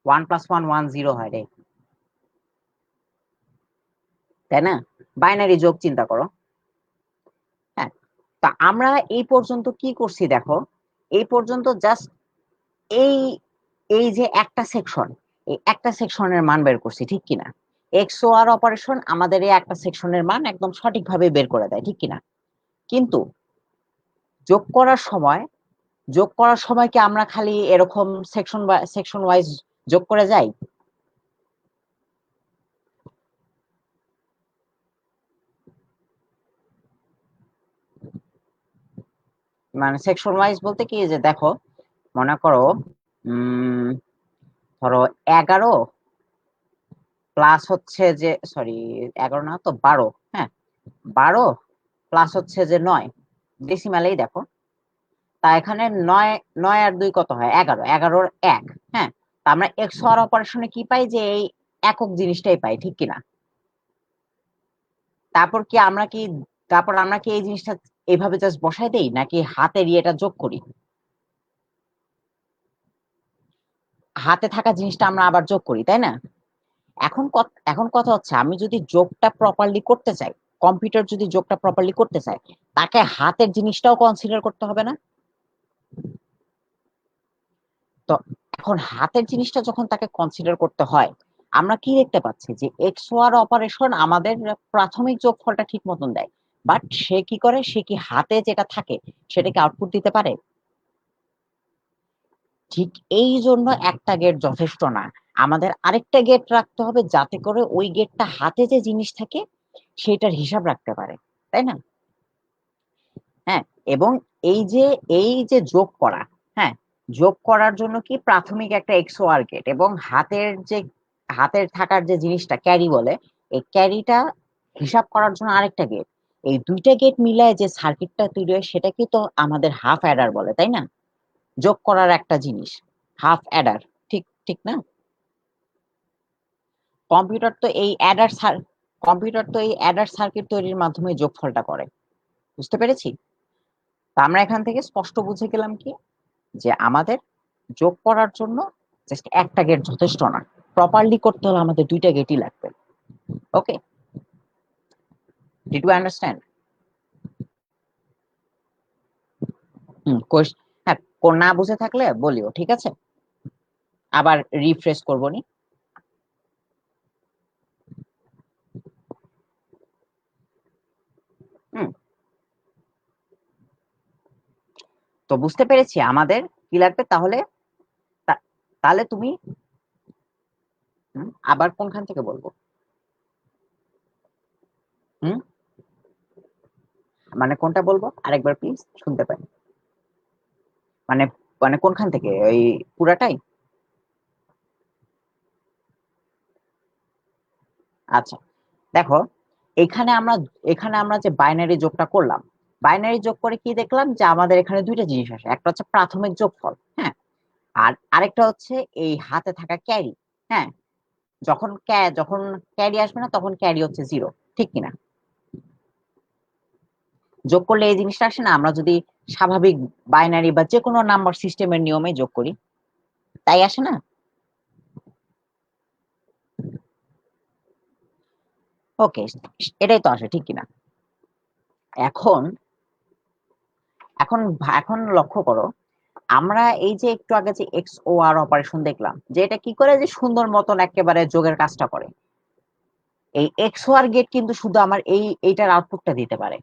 1 + 1 হয় রে, তাই না? বাইনারি যোগ চিন্তা করো। হ্যাঁ, তা আমরা এই পর্যন্ত কি করছি দেখো। এই পর্যন্ত জাস্ট এই এই যে একটা সেকশন, এই একটা সেকশনের মান বের করছি, ঠিক কিনা? এক্স ও আর অপারেশন আমাদের এই একটা সেকশনের মান একদম সঠিকভাবে বের করে দেয়, ঠিক কিনা? কিন্তু যোগ করার সময় যোগ করার সময় কি আমরা খালি এরকম সেকশন ওয়াইজ যোগ করে যাই? মানে সেকশন ওয়াইজ বলতে কি, যে দেখো, মনে করো উম ধরো 11 প্লাস হচ্ছে যে সরি 11 না তো 12, হ্যাঁ, 12 প্লাস হচ্ছে যে 9, ডেসিমালেই দেখো। তা এখানে 9, 9 আর 2 কত হয়? 11, 11 এর 1, হ্যাঁ। তা আমরা এক্স হর অপারেশনে কি পাই? যে এই একক জিনিসটাই পাই, ঠিক কিনা? তারপর কি আমরা কি তারপর আমরা কি এই জিনিসটা এইভাবে জাস্ট বসাই দেই নাকি হাতে এটা যোগ করি? হাতে থাকা জিনিসটা আমরা আবার যোগ করি, তাই না? এখন কথা হচ্ছে, আমি যদি যোগটা প্রপারলি করতে চাই, কম্পিউটার যদি যোগটা প্রপারলি করতে চায়, তাকে হাতের জিনিসটাও কনসিডার করতে হবে না? তো এখন হাতের জিনিসটা যখন তাকে কনসিডার করতে হয়, আমরা কি দেখতে পাচ্ছি যে এক্সওয়ার অপারেশন আমাদের প্রাথমিক যোগফলটা ঠিক মতন দেয়, বাট সে কি করে, সে কি হাতে যেটা থাকে সেটাকে আউটপুট দিতে পারে? ঠিক এই জন্য একটা গেট যথেষ্ট না, আমাদের আরেকটা গেট রাখতে হবে, যাতে করে ওই গেটটা হাতে যে জিনিস থাকে সেটার হিসাব রাখতে পারে, তাই না? হ্যাঁ, এবং এই যে যোগ করা, হ্যাঁ, যোগ করার জন্য কি প্রাথমিক একটা এক্সওআর গেট, এবং হাতের থাকার যে জিনিসটা ক্যারি বলে, এই ক্যারিটা হিসাব করার জন্য আরেকটা গেট। এই দুইটা গেট মিলায় যে সার্কিটটা তৈরি হয় সেটাকে তো আমাদের হাফ অ্যাডার বলে, তাই না? যোগ করার একটা জিনিস, হাফ অ্যাডার। ঠিক ঠিক না? কম্পিউটার তো এই অ্যাডার সার কম্পিউটার তো এই অ্যাডার সার্কিট তৈরির মাধ্যমে যোগফলটা করে। বুঝতে পেরেছি? তা আমরা এখান থেকে স্পষ্ট বুঝে গেলাম কি, যে আমাদের যোগ করার জন্য জাস্ট একটা গেট যথেষ্ট না, প্রপারলি করতে হলে আমাদের দুইটা গেটই লাগবে। ওকে, ডিড ইউ আন্ডারস্ট্যান্ড? হ্যাঁ, না বুঝে থাকলে বলিও, ঠিক আছে? আবার রিফ্রেশ করবো নি। হুম, তো বুঝতে পেরেছি আমাদের কি লাগবে তাহলে। তাহলে তুমি আবার কোনখান থেকে বলবো? হুম, মানে কোনটা বলবো আরেকবার প্লিজ, শুনতে পাই। মানে মানে কোনখান থেকে, ওই পুরাটাই? আচ্ছা, দেখো, এখানে আমরা এখানে আমরা যে বাইনারি যোগটা করলাম, বাইনারি যোগ করে কি দেখলাম, যে আমাদের এখানে দুইটা জিনিস আসে, একটা হচ্ছে প্রাথমিক যোগফল, হ্যাঁ, আর আরেকটা হচ্ছে এই হাতে থাকা ক্যারি। হ্যাঁ, যখন ক্যারি আসবে না তখন ক্যারি হচ্ছে জিরো, ঠিক কিনা? যোগ করলে এই জিনিসটা আসে না, আমরা যদি স্বাভাবিক বাইনারি বা যে কোনো নাম্বার সিস্টেমের নিয়মে যোগ করি, তাই আসে না? ওকে, এটাই তো আসে, ঠিক কিনা? এখন এখন এখন লক্ষ্য করো, আমরা এই যে একটু আগে যে এক্স ও আর অপারেশন দেখলাম, যে এটা কি করে, যে সুন্দর মতন একেবারে যোগের কাজটা করে। এই এক্স ও আর গেট কিন্তু শুধু আমার এইটার আউটপুটটা দিতে পারে,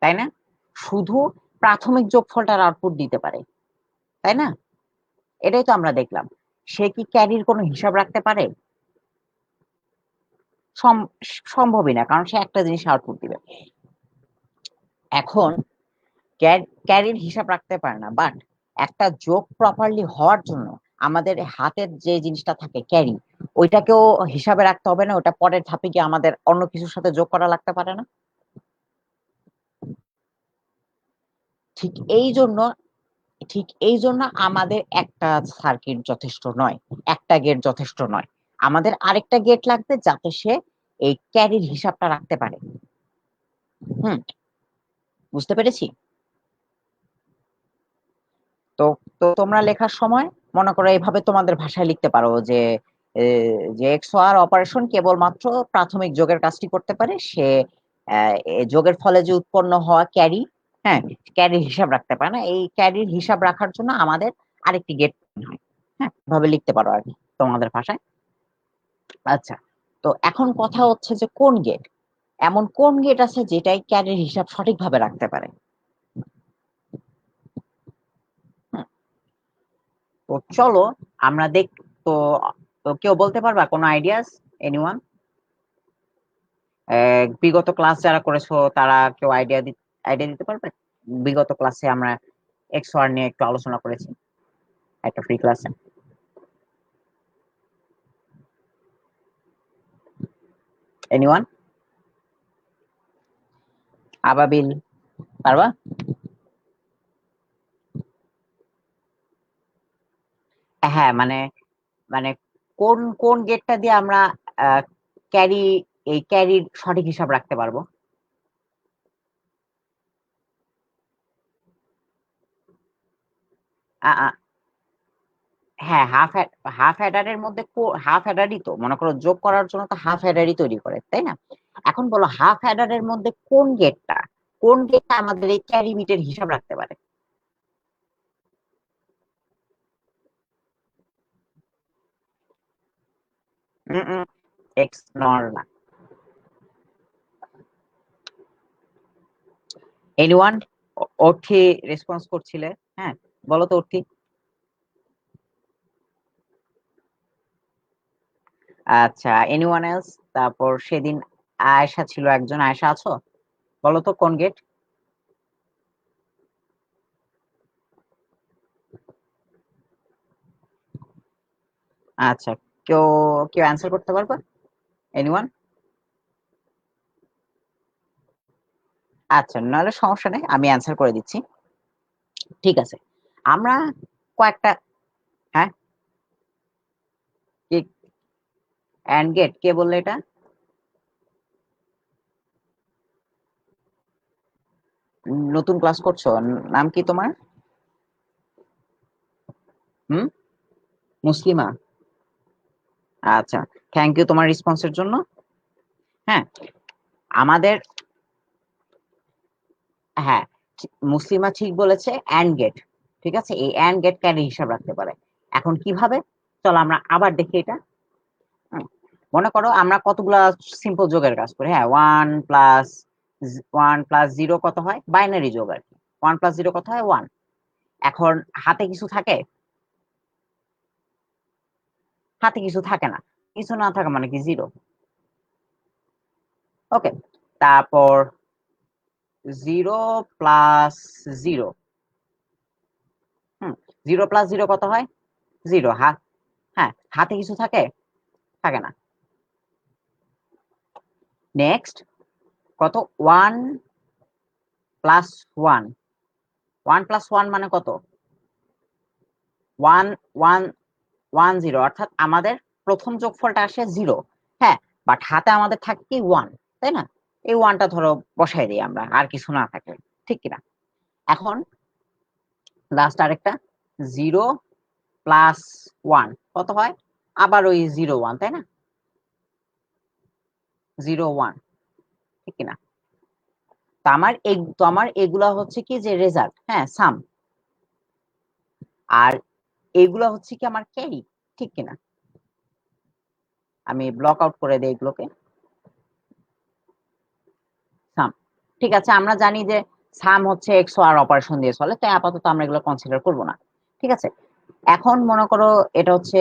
তাই না? শুধু প্রাথমিক যোগফলটার আউটপুট দিতে পারে, তাই না? এটাই তো আমরা দেখলাম। সে কি ক্যারির কোনো হিসাব রাখতে পারে? সম- সম্ভবই না, কারণ সে একটা জিনিস আউটপুট দিবে। এখন ক্যারির হিসাব রাখতে পারে না, বাট একটা যোগ প্রপারলি হওয়ার জন্য আমাদের হাতের যে জিনিসটা থাকে ক্যারি, ওইটাকেও হিসাবে রাখতে হবে না? ওটা পরের ধাপে গিয়ে আমাদের অন্য কিছুর সাথে যোগ করা লাগতে পারে না? ঠিক এই জন্য ঠিক এই জন্য আমাদের একটা সার্কিট যথেষ্ট নয়, একটা গেট যথেষ্ট নয়, আমাদের আরেকটা গেট লাগবে, যাতে সে এই ক্যারির হিসাবটা রাখতে পারে। হুম, বুঝতে পেরেছি? তো তো তোমরা লেখার সময় মনে করো এইভাবে তোমাদের ভাষায় লিখতে পারো যে এ, যে এক্স আর অপারেশন কেবলমাত্র প্রাথমিক যোগের কাজটি করতে পারে, সে যোগের ফলে যে উৎপন্ন হওয়া ক্যারি, হ্যাঁ, ক্যারির হিসাব রাখতে পারে না, এই ক্যারির হিসাব রাখার জন্য আমাদের আরেকটি গেট হয়। হ্যাঁ, ভাবে লিখতে পারো আর কি তোমাদের ভাষায়। আচ্ছা, তো এখন কথা হচ্ছে যে কোন গেট, এমন কোন গেট আছে যেটাই ক্যারির হিসাব সঠিকভাবে রাখতে পারে? হুম, তো চলো আমরা তো তো কেউ বলতে পারবা কোনো আইডিয়াস? এনিওয়ান? বিগত ক্লাস যারা করেছো তারা কেউ আইডিয়া দিতে পারবে? বিগত ক্লাসে আমরা এক্স ওয়ার নিয়ে একটু আলোচনা করেছি একটা ফ্রি ক্লাসে। এনিওয়ান? আবাবিল, পারবা? হ্যাঁ, মানে মানে কোন কোন গেটটা দিয়ে আমরা ক্যারি এই ক্যারির সঠিক হিসাব রাখতে পারবো? হ্যাঁ, হাফ অ্যাডারের মধ্যে হাফ অ্যাডারই তো মনে করো যোগ করার জন্য তো হাফ অ্যাডারই তৈরি করে, তাই না? এখন বলো হাফ অ্যাডারের মধ্যে কোন গেটটা আমাদের এই ক্যারি বিটের হিসাব রাখতে পারে? এক্স নর না। এনিওয়ান? অর্থি রেসপন্স করছিলে? হ্যাঁ, বলো তো অর্থি। আচ্ছা, এনিওয়ান এলস? তারপর সেদিন আয়েশা ছিল একজন, আয়েশা আছো? বলো তো কোন গেট? আচ্ছা, কেউ কেউ অ্যান্সার করতে পারবে? এনিওয়ান? আচ্ছা, নাহলে সমস্যা নেই, আমি অ্যান্সার করে দিচ্ছি। ঠিক আছে, আমরা কয়েকটা। হ্যাঁ, কি? অ্যান্ড গেট কে বললে এটা? নতুন ক্লাস করছো? নাম কি তোমার? হুম, মুসলিমা? আচ্ছা, থ্যাংক ইউ তোমার রেসপন্সের জন্য। হ্যাঁ, আমাদের, হ্যাঁ, মুসলিমা ঠিক বলেছে, অ্যান্ড গেট। ঠিক আছে, এই অ্যান্ড গেট ক্যারি হিসাব রাখতে পারে। এখন কিভাবে? চলো আমরা আবার দেখি এটা। হুম, মনে করো আমরা কতগুলা সিম্পল যোগের কাজ করি। হ্যাঁ, 1+1+0 কত হয়? বাইনারি যোগ আর কি। 1+0 কত হয়? 1। এখন হাতে কিছু থাকে? হাতে কিছু থাকে না। কিছু না থাকা মানে কি? জিরো। ওকে, তারপর 0+0। হুম, 0+0 কত হয়? জিরো। হ্যাঁ, হাতে কিছু থাকে? থাকে না। নেক্সট, কত? 1+1। 1+1 মানে কত? 1 1 1 0, অর্থাৎ আমাদের প্রথম যোগফলটা আসে জিরো। হ্যাঁ, বাট হাতে আমাদের থাকে কি? 1, তাই না? এই ওয়ানটা ধরো বসাই দিই আমরা, আর কিছু না থাকে, ঠিক কিনা? এখন লাস্ট আরেকটা, 0+1 কত হয়? আবার ওই 0 1, তাই না? 0 1, ঠিক কিনা? তো আমার এগুলা হচ্ছে কি যে রেজাল্ট, হ্যাঁ, সাম। আর এগুলা হচ্ছে কি আমার ক্যারি, ঠিক কিনা? আমি ব্লক আউট করে দিই এগুলোকে। সাম। ঠিক আছে, আমরা জানি যে সাম হচ্ছে এক্স আর অপারেশন দিয়ে চলে, তাই আপাতত আমরা এগুলো কনসিডার করব না। ঠিক আছে, এখন মনে করো এটা হচ্ছে,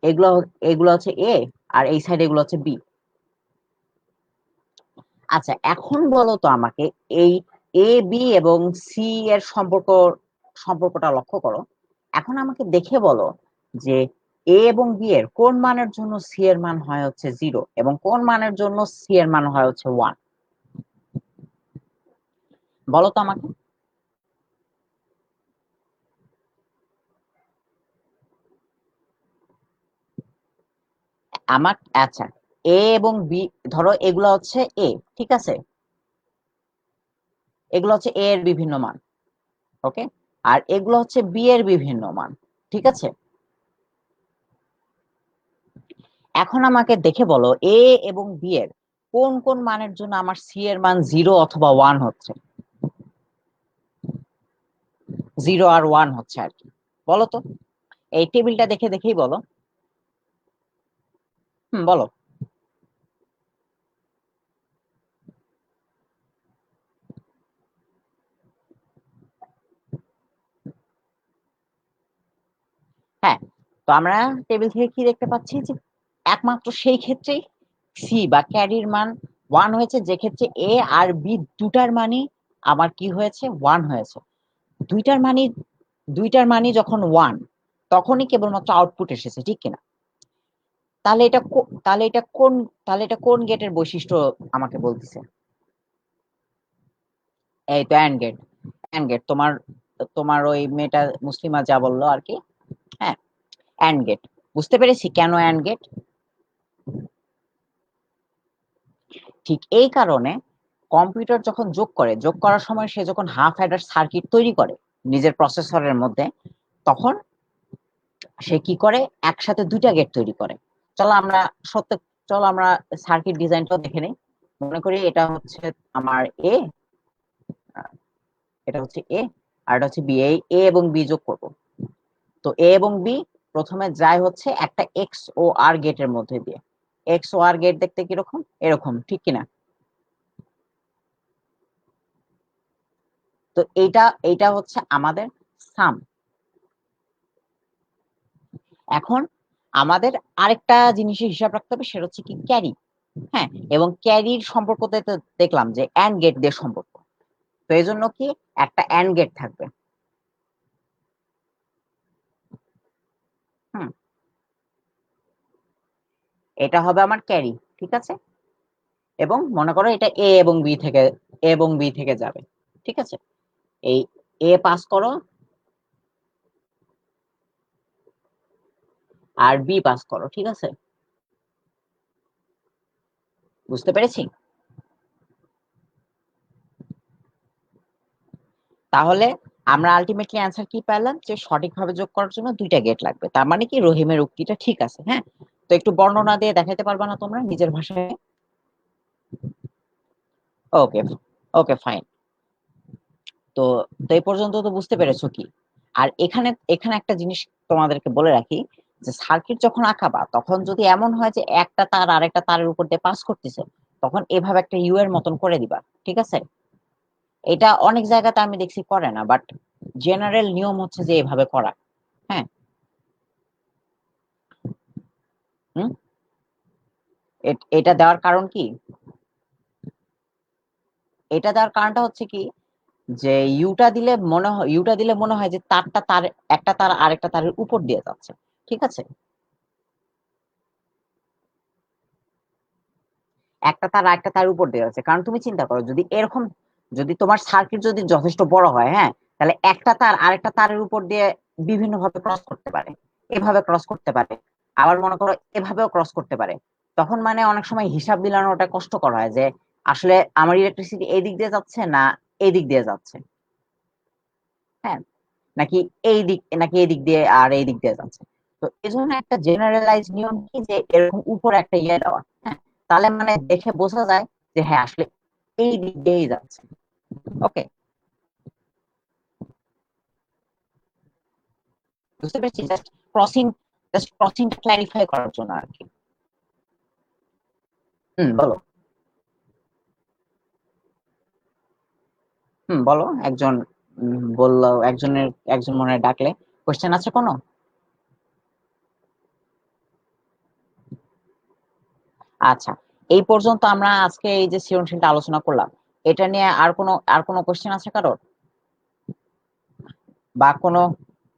এগুলো এগুলো হচ্ছে এ, আর এই সাইড এগুলো হচ্ছে বি। আচ্ছা, এখন বলো তো আমাকে, এই এ বি এবং সি এর সম্পর্কটা লক্ষ্য করো। এখন আমাকে দেখে বলো যে এ এবং বি এর কোন মানের জন্য সি এর মান হয় হচ্ছে জিরো, এবং কোন মানের জন্য সি এর মান হয় হচ্ছে 1? বলো তো আমাকে। আমার, আচ্ছা, এ এবং বি, ধরো এগুলো হচ্ছে এ, ঠিক আছে? এগুলো হচ্ছে এ এর বিভিন্ন মান। ওকে, আর এগুলো হচ্ছে বি এর বিভিন্ন মান, ঠিক আছে? এখন আমাকে দেখে বলো এ এবং বি এর কোন কোন মানের জন্য আমার সি এর মান জিরো অথবা 1 হচ্ছে? জিরো আর 1 হচ্ছে আর কি, বলো তো। এই টেবিলটা দেখে দেখেই বলো। বলো। হ্যাঁ, তো আমরা টেবিল থেকে কি দেখতে পাচ্ছি যে একমাত্র সেই ক্ষেত্রেই সি বা ক্যারির মান 1 হয়েছে, যে ক্ষেত্রে এ আর বি দুটার মানই আমার কি হয়েছে? 1 হয়েছে। দুইটার মানই দুইটার মানই যখন 1, তখনই কেবলমাত্র আউটপুট এসেছে, ঠিক কিনা? তাহলে এটা কোন গেটের বৈশিষ্ট্য আমাকে বলতেছে? এই তো অ্যান্ড গেট। অ্যান্ড গেট, তোমার তোমার ওই মেয়েটা মুসলিমা যা বললো আর কি। হ্যাঁ, অ্যান্ড গেট। বুঝতে পেরেছি কেন অ্যান্ড গেট। ঠিক এই কারণে কম্পিউটার যখন যোগ করার সময় সে যখন হাফ অ্যাডার সার্কিট তৈরি করে নিজের প্রসেসরের মধ্যে, তখন সে কি করে একসাথে দুইটা গেট তৈরি করে। চলো আমরা সত্য চলো আমরা সার্কিট ডিজাইনটাও দেখে নিই। মনে করি এটা হচ্ছে আমার এ, এটা হচ্ছে এ, আর এটা হচ্ছে বি। এই এ এবং বি যোগ করব। তো এ এবং বি প্রথমে যায় হচ্ছে একটা এক্স ও আর গেটের মধ্যে দিয়ে। এক্স ও আর গেট দেখতে কিরকম, এরকম, ঠিক কিনা? তো এইটা এইটা হচ্ছে আমাদের সাম। এখন আমাদের আরেকটা জিনিসের হিসাব রাখতে হবে, সেটা হচ্ছে কি ক্যারি। হ্যাঁ, এবং ক্যারির সম্পর্কতে তো দেখলাম যে অ্যান্ড গেট দিয়ে সম্পর্ক। তো এই জন্য কি একটা অ্যান্ড গেট থাকবে। হুম, এটা হবে আমার ক্যারি, ঠিক আছে। এবং মনে করো এটা এ এবং বি থেকে, এ এবং বি থেকে যাবে, ঠিক আছে। এই এ পাস করো আর বি পাস করো, ঠিক আছে। বুঝতে পেরেছি? তাহলে আমরা আলটিমেটলি অ্যান্সার কি পেলাম, যে সঠিকভাবে যোগ করার জন্য দুইটা গেট লাগবে। তার মানে কি রহিমের উক্তিটা ঠিক আছে। হ্যাঁ, তো একটু বর্ণনা দিয়ে দেখাতে পারবা না তোমরা নিজের ভাষায়? ওকে, ওকে ফাইন। তো তো এই পর্যন্ত তো বুঝতে পেরেছো কি? আর এখানে এখানে একটা জিনিস তোমাদেরকে বলে রাখি, যে সার্কিট যখন আঁকাবা তখন যদি এমন হয় যে একটা তার আরেকটা তারের উপর দিয়ে পাস করতেছে, তখন এভাবে একটা ইউ এর মতন করে দিবা, ঠিক আছে। এটা অনেক জায়গাতে আমি দেখছি করে না, বাট জেনারেল নিয়ম হচ্ছে যে এভাবে করা। হ্যাঁ। হুম। এটা দেওয়ার কারণ কি, এটা দেওয়ার কারণটা হচ্ছে কি, যে ইউটা দিলে মনে হয় যে তারটা তার একটা তার আরেকটা তারের উপর দিয়ে যাচ্ছে, ঠিক আছে। একটা তার আরেকটা তার উপর দিয়ে যাচ্ছে, কারণ তুমি চিন্তা করো যদি এরকম, যদি তোমার সার্কিট যদি যথেষ্ট বড় হয়, হ্যাঁ, তাহলে একটা তার আরেকটা তারের উপর দিয়ে বিভিন্ন ভাবে ক্রস করতে পারে। এভাবে ক্রস করতে পারে, আবার মনে করো এভাবেও ক্রস করতে পারে। তখন মানে অনেক সময় হিসাব মিলানোটা কষ্টকর হয়, যে আসলে আমার ইলেকট্রিসিটি এই দিক দিয়ে যাচ্ছে না এই দিক দিয়ে যাচ্ছে। হ্যাঁ, নাকি নাকি এই দিক দিয়ে আর এই দিক দিয়ে যাচ্ছে। তো এই জন্য একটা জেনারেলাইজ নিয়ম কি, যে এরকম উপরে একটা ইয়ে দেওয়া। হ্যাঁ, তাহলে মানে দেখে বোঝা যায় যে হ্যাঁ আসলে এই দিক দিয়েই যাচ্ছে। ওকে, বুঝতে পেরেছি। ক্রসিং জাস্ট ক্রসিংটা ক্ল্যারিফাই করার জন্য আর কি। বলো। বলো একজন, বললো একজন মনে হয় ডাকলে। কোশ্চেন আছে কোনো? আচ্ছা, এই পর্যন্ত আমরা আজকে এই যে সৃজনশীলটা আলোচনা করলাম, এটা নিয়ে আর কোনো কোশ্চেন আছে কারোর? বা কোনো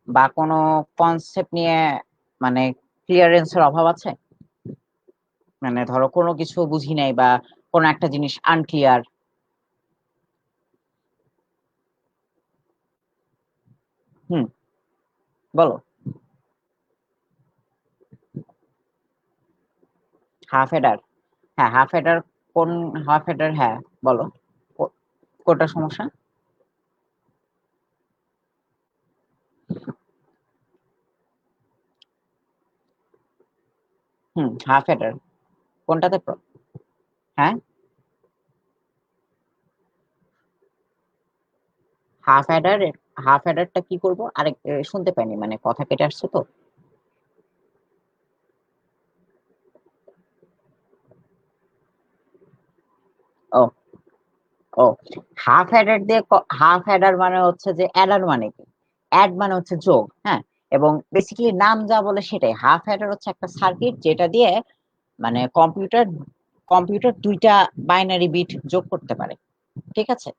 বা কোনো কনসেপ্ট নিয়ে মানে ক্লিয়ারেন্সের অভাব আছে? মানে ধরো কোনো কিছু বুঝি নাই বা কোনো একটা জিনিস আনক্লিয়ার। হুম, বলো। হাফ হেডার, হ্যাঁ হাফ হেডার। কোন হাফ হেডার? হ্যাঁ, বলো। কো- কোনটা সমস্যা? হাফ হেডার কোনটাতে হ্যাঁ, হাফ হেডার। হাফ হেডারটা কি করব আরেক শুনতে পাইনি, মানে কথা কেটে আসছে তো। ও, ও, হাফ হেডার দিয়ে হাফ হেডার মানে হচ্ছে যে অ্যাডার মানে কি, অ্যাড মানে হচ্ছে যোগ। হ্যাঁ, এবং বেসিক্যালি নাম যা বলে সেটাই। হাফ হেডার হচ্ছে একটা সার্কিট যেটা দিয়ে মানে কম্পিউটার দুইটা বাইনারি বিট যোগ করতে পারে, ঠিক আছে।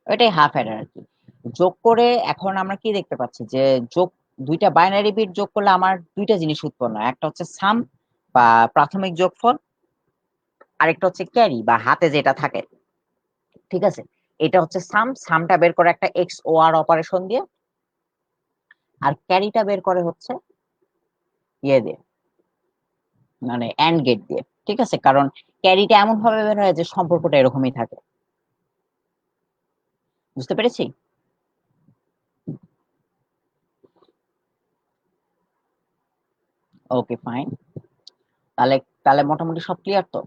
ওইটাই হাফ হেডার আর কি। যোগ করে এখন আমরা কি দেখতে পাচ্ছি, যে যোগ দুইটা বাইনারি বিট যোগ করলে আমার দুইটা জিনিস উৎপন্ন হয়। একটা হচ্ছে সাম বা প্রাথমিক যোগফল, আরেকটা হচ্ছে ক্যারি বা হাতে যেটা থাকে, ঠিক আছে। এটা হচ্ছে সামটা বের করে একটা এক্স ও আর অপারেশন দিয়ে, আর ক্যারিটা বের করে হচ্ছে ইয়ে দিয়ে, মানে অ্যান্ড গেট দিয়ে, ঠিক আছে। কারণ ক্যারিটা এমন ভাবে বের হয় যে সম্পর্কটা এরকমই থাকে। বুঝতে পেরেছি? Okay fine. তাহলে তাহলে মোটামুটি সব ক্লিয়ার তো।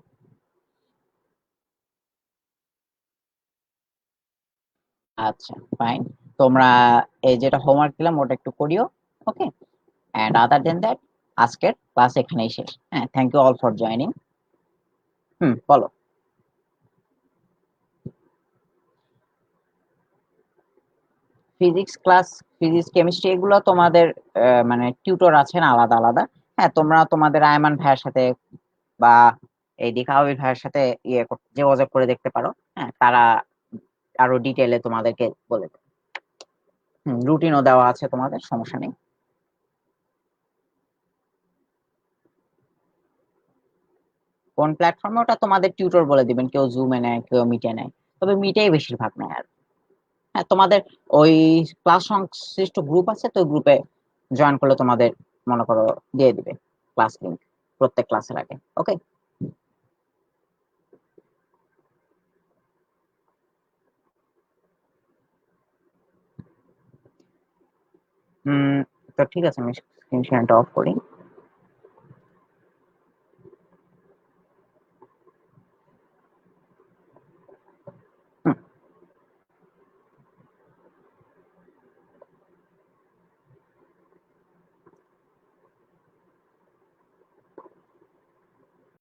আচ্ছা ফাইন। তোমরা এই যেটা হোমওয়ার্ক দিলাম ওটা একটু করিও। Okay. And other than that, আজকের ক্লাস এখানেই শেষ। হ্যাঁ, thank you all for joining. বলো। ফিজিক্স ক্লাস, ফিজিক্স কেমিস্ট্রি এগুলো তোমাদের মানে টিউটর আছেন আলাদা আলাদা। হ্যাঁ, তোমরা তোমাদের আয়মান ভাইয়ের সাথে বা এইদিকে আবির ভাইয়ের সাথে যোগাযোগ করে দেখতে পারো। হ্যাঁ, তারা আরো ডিটেলে তোমাদেরকে বলে দেবে। রুটিনও দেওয়া আছে, তোমাদের সমস্যা নেই। কোন প্ল্যাটফর্মে ওটা তোমাদের টিউটর বলে দিবেন, কেউ জুমে নেয় কেউ মিটে নেয়, তবে মিটেই বেশিরভাগ নেয় আর। হ্যাঁ, তোমাদের ওই ক্লাস সংশ্লিষ্ট গ্রুপ আছে, তো গ্রুপে জয়েন করলে তোমাদের মনে করো দিয়ে দিবে ক্লাস লিংক প্রত্যেক ক্লাসের আগে। ওকে। হুম। তো ঠিক আছে, আমি স্ক্রিন শেয়ারটা অফ করি।